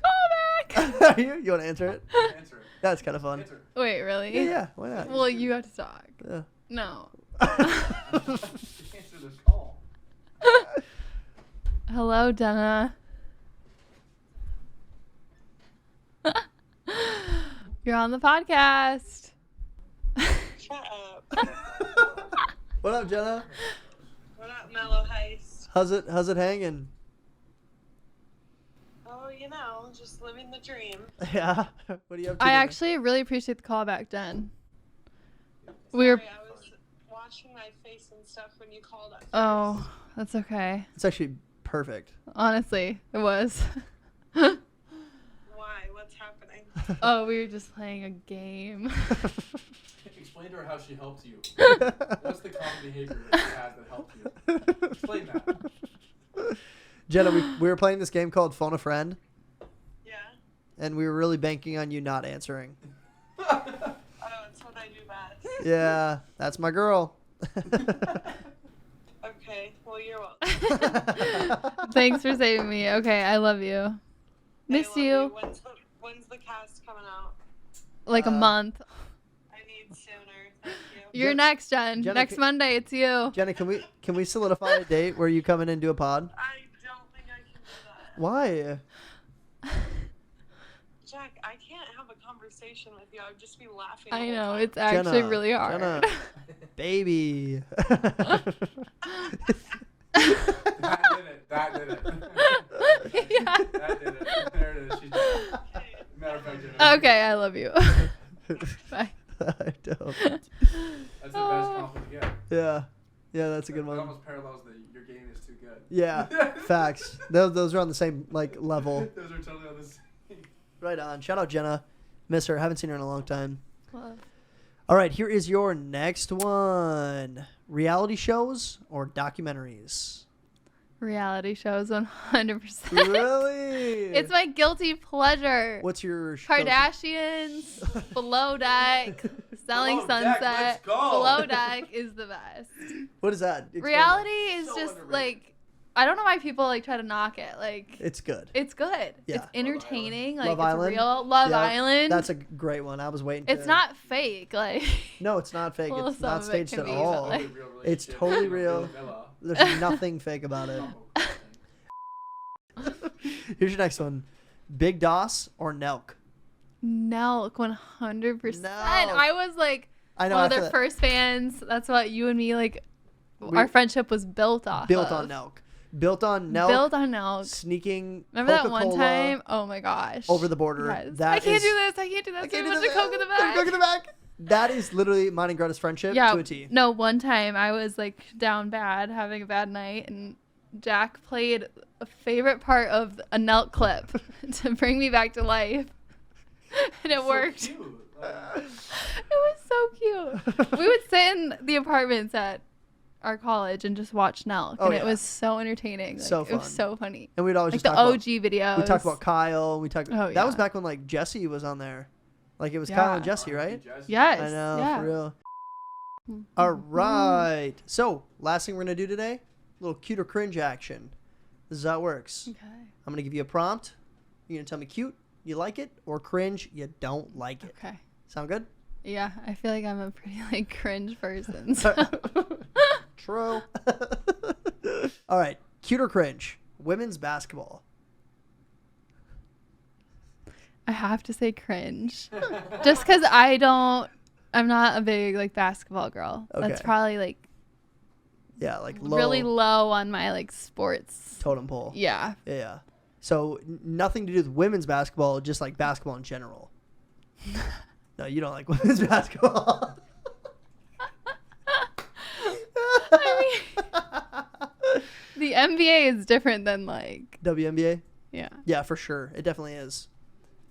callback. You want to answer it? Answer it. That's kind of fun. Answer it. Wait, really? Yeah, why not? Well, you have to talk. Yeah. No. Answer this call. Hello, Jenna. You're on the podcast. Shut up. What up, Jenna? What up, Mellow Heist? How's it hanging? Oh, you know, just living the dream. Yeah. What are you up to? I today? actually really appreciate the callback, Jen. We were. Sorry, I was washing my face and stuff when you called up. Oh, that's okay. It's actually perfect. Honestly, it was. Why? What's happening? Oh, we were just playing a game. Explain to her how she helped you. What's the common behavior that she has that helped you? Explain that. Jenna, we were playing this game called Phone a Friend, Yeah? and we were really banking on you not answering. Oh, it's what I do best. Yeah, that's my girl. Okay, well, you're welcome. Thanks for saving me. Okay, I love you. Miss I love you. When's the cast coming out? Like a month. I need sooner. Thank you. You're Jen- next, Jen. Jenna, Next Monday, it's you. Jenna, can we solidify a date where you come in and do a pod? I don't think I can do that. Why? Jack, I can't have a conversation with you. I would just be laughing. I the whole know, time. it's actually Jenna, really hard. Jenna, baby. That did it. Yeah. That did it. There it is. She's done. Matter of fact, Jenna. Okay, I love you. Bye. I don't. That's the best compliment to get. Yeah. Yeah, that's a good It one. almost parallels that your game is too good. Yeah, facts. Those are on the same like level. Those are totally on the same. Right on. Shout out Jenna. Miss her. Haven't seen her in a long time. Love. All right, here is your next one. Reality shows or documentaries? Reality shows 100%. Really? It's my guilty pleasure. What's your Kardashians, Below Deck, Selling Below Deck, Sunset. let's go. Below Deck is the best. What is that? Explain Reality that. is So just underrated. like, I don't know why people like try to knock it. Like, It's good. it's good. Yeah. It's entertaining. Like, Love it's Island? real. Love Yeah, Island. That's a great one. I was waiting. It's not fake. Like, No, it's not fake. Well, It's some not of it staged can at be, but, all. like- Totally real It's relationship, totally you know, real. villa. There's nothing fake about it. Here's your next one. Big Doss or Nelk? Nelk, 100%. Nelk. I was like I know. one of after their that, first fans. That's what you and me like. We- Our friendship was built off. built of. on Nelk. Built on Nelk. Built on Nelk. Sneaking. Remember that Coca-Cola one time? Oh my gosh. over the border. Yes. That I can't is- do this. I can't do this. I can't There's do a bunch of Coke in the that. back. Coke in the back. That is literally mine and Greta's friendship Yeah. to a T. No, one time I was like down bad, having a bad night, and Jack played a favorite part of a Nelk clip to bring me back to life. And it So worked. cute. Like, It was so cute. We would sit in the apartments at our college and just watch Nelk, Oh, and yeah. it was so entertaining. Like, So It was fun. so funny. And we'd always Like just the talk OG videos. about. We talked about Kyle. We talked. Oh, That was yeah. back when like Jesse was on there. Like it was Yeah. Kyle and Jesse, right? Jesse. Yes. I know, Yeah. for real. Mhm. All right. So, last thing we're going to do today, a little cute or cringe action. This is how it works. Okay. I'm going to give you a prompt. You're going to tell me cute, you like it, or cringe, you don't like it. Okay. Sound good? Yeah, I feel like I'm a pretty like cringe person. So. True. All right. Cute or cringe? Women's basketball. I have to say cringe. Just because I'm not a big like basketball girl. Okay. That's probably like Yeah, like low really low on my like sports. totem pole. Yeah. Yeah. So, nothing to do with women's basketball, just like basketball in general. No, you don't like women's basketball. I mean, the NBA is different than like WNBA? yeah. Yeah, for sure. It definitely is.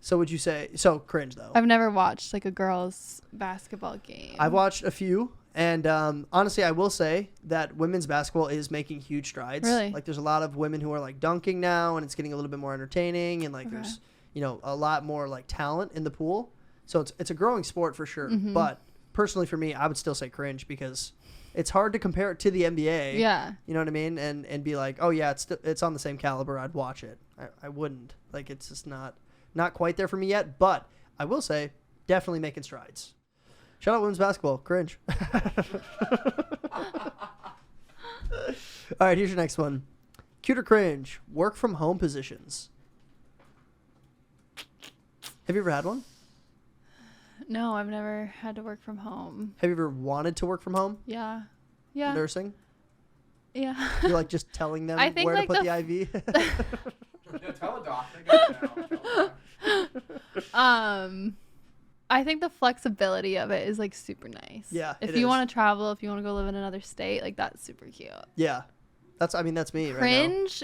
So would you say so cringe though? I've never watched like a girls' basketball game. I've watched a few, and honestly, I will say that women's basketball is making huge strides. Really? Like, there's a lot of women who are like dunking now, and it's getting a little bit more entertaining, and like Okay. there's a lot more like talent in the pool. So it's a growing sport for sure. Mhm. But personally, for me, I would still say cringe because it's hard to compare it to the NBA. Yeah. You know what I mean? And be like, oh yeah, it's on the same caliber. I'd watch it. I wouldn't. Like, it's just not quite there for me yet. But I will say, definitely making strides. Shout out women's basketball. Cringe. All right, here's your next one. Cute or cringe? Work from home positions. Have you ever had one? No, I've never had to work from home. Have you ever wanted to work from home? Yeah. Yeah. Nursing? Yeah. You're like just telling them I think, where like, to put the the IV? Yeah, tell a doc. They got it now. Tell a doc. I think the flexibility of it is like super nice. Yeah, If it you is. want to travel, if you want to go live in another state, like that's super cute. Yeah. That's me right now. Cringe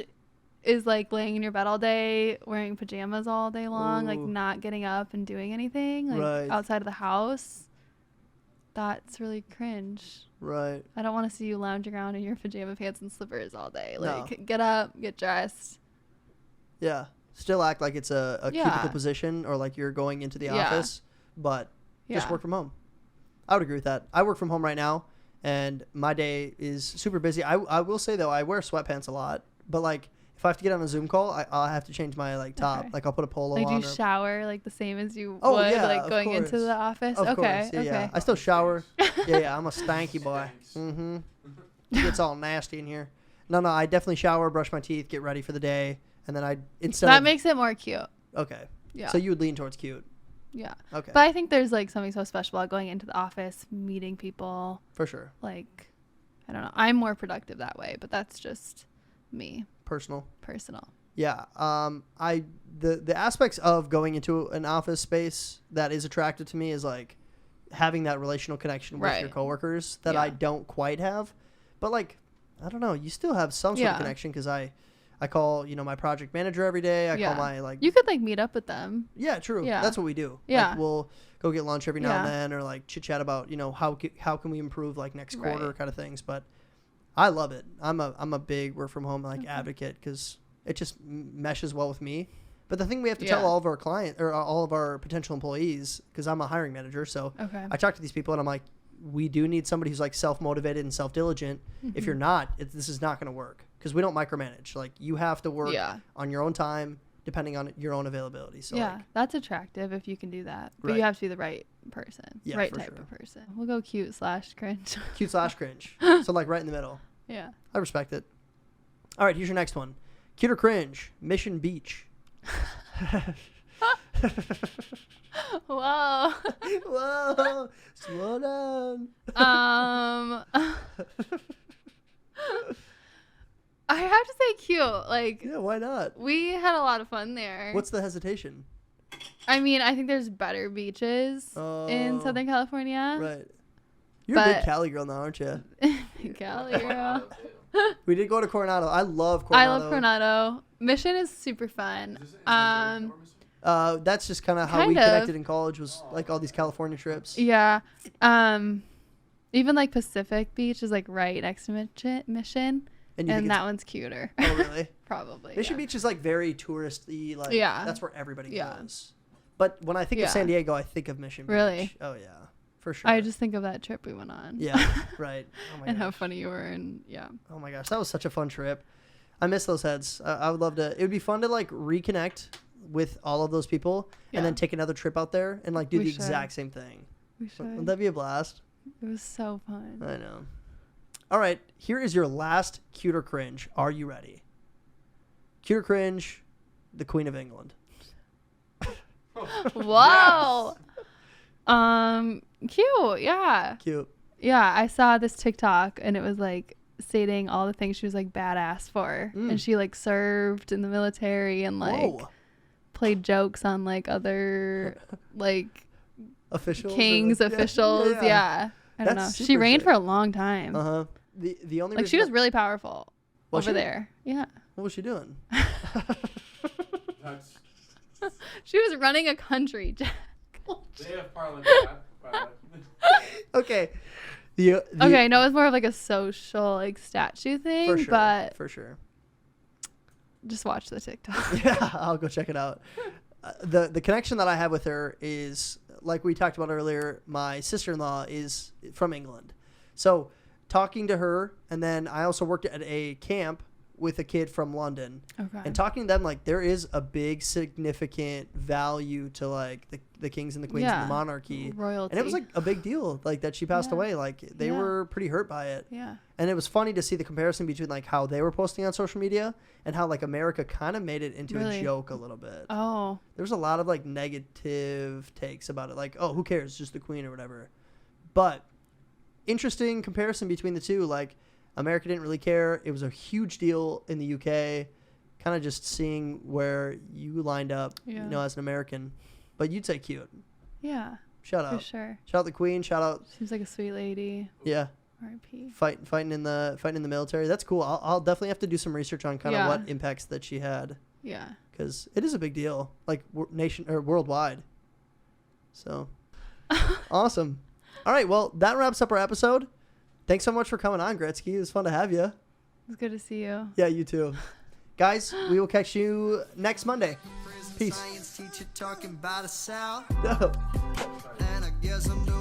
is like laying in your bed all day, wearing pajamas all day long, like Ooh. not getting up and doing anything, like Right. outside of the house. That's really cringe. Right. I don't want to see you lounging around in your pajama pants and slippers all day. No. Like, get up, get dressed. Yeah. Still act like it's a Yeah. cubicle position or like you're going into the Yeah. office, but just Yeah. work from home. I would agree with that. I work from home right now, and my day is super busy. I will say, though, I wear sweatpants a lot, but like if I have to get on a Zoom call, I'll have to change my like top. Okay. Like I'll put a polo Like, do on. you or, show like the same as you Oh, would, yeah, like of going into course. the office? Of Okay, course. Yeah, okay. yeah. I still shower. Stinks. yeah, I'm a stanky boy. Mm-hmm. It's all nasty in here. No, I definitely shower, brush my teeth, get ready for the day, and then instead That of makes it more cute. okay. Yeah. So you would lean towards cute. Yeah. Okay. But I think there's like something so special about going into the office, meeting people. For sure. Like, I don't know. I'm more productive that way, but that's just me, Personal. personal. Yeah. The aspects of going into an office space that is attractive to me is like having that relational connection with your Right. coworkers that I Yeah. don't quite have. But like, I don't know, you still have some sort of Yeah. connection because I call, my project manager every day. I Yeah. call my like You could like meet up with them. yeah, true. Yeah. That's what we do. Yeah. Like, we'll go get lunch every now and Yeah. then or like chit chat about, how can we improve like next quarter Right. kind of things. But I love it. I'm a big work from home like advocate because it just meshes well with me. But the thing we have to tell all of our all of our potential employees, because I'm a hiring manager, so I talk to these people and I'm like, we do need somebody who's like self-motivated and self-diligent. If you're not, this is not going to work because we don't micromanage. Like you have to work on your own time, depending on your own availability. So that's attractive if you can do that. But you have to be the right person, right type of person. We'll go cute/cringe. Cute/cringe. So like right in the middle. Yeah. I respect it. All right, here's your next one. Cute-or-Cringe, Mission Beach. Whoa. Whoa. Slow down. I have to say cute. Like, yeah, why not? We had a lot of fun there. What's the hesitation? I mean, I think there's better beaches in Southern California. Right. You're a big Cali girl now, aren't you? Cali girl. We did go to Coronado. I love Coronado. I love Coronado. Mission is super fun. That's just kind of how we connected in college, was like all these California trips. Yeah. Even like Pacific Beach is like right next to Mission. And that one's cuter. Oh, really? Probably. Mission Beach is like very touristy. Like, that's where everybody goes. But when I think of San Diego, I think of Mission Beach. Really? Oh, yeah. For sure. I just think of that trip we went on. Yeah, right. Oh my and gosh. How funny you were, and oh my gosh, that was such a fun trip. I miss those heads. I would love to. It would be fun to like reconnect with all of those people and then take another trip out there and like do the exact same thing. We should. Wouldn't that be a blast? It was so fun. I know. All right, here is your last Cute-or-Cringe. Are you ready? Cute-or-Cringe, the Queen of England. Whoa. Yes. Cute. Yeah. Cute. Yeah, I saw this TikTok and it was like stating all the things she was like badass for, and she like served in the military and like played jokes on like other like officials, officials. Yeah. I don't know. She reigned for a long time. The only like she was really powerful over there. Yeah. What was she doing? She was running a country, Jack. They have parliament. Okay. Okay, no, it's more of like a social like statue thing, for sure, but for sure. Just watch the TikTok. Yeah, I'll go check it out. The connection that I have with her is, like we talked about earlier, my sister-in-law is from England. So talking to her, and then I also worked at a camp with a kid from London. Okay. And talking to them, like, there is a big significant value to like the kings and the queens and the monarchy. Royalty. And it was like a big deal, like that she passed away. Like they were pretty hurt by it. Yeah. And it was funny to see the comparison between like how they were posting on social media and how like America kind of made it into a joke a little bit. Oh. There was a lot of like negative takes about it, like, oh, who cares, just the queen or whatever. But interesting comparison between the two. Like, America didn't really care. It was a huge deal in the UK. Kind of just seeing where you lined up, you know, as an American. But you'd say cute. Yeah. Shout out. For sure. Shout out the queen. Shout out. Seems like a sweet lady. Yeah. R.I.P. Fighting in the military. That's cool. I'll definitely have to do some research on kind of what impacts that she had. Yeah. Because it is a big deal, like nation or worldwide. So awesome. All right. Well, that wraps up our episode. Thanks so much for coming on, Gretzky. It was fun to have you. It was good to see you. Yeah, you too. Guys, we will catch you next Monday. Peace. Science teacher talking about the South. No. And I guess I'm doing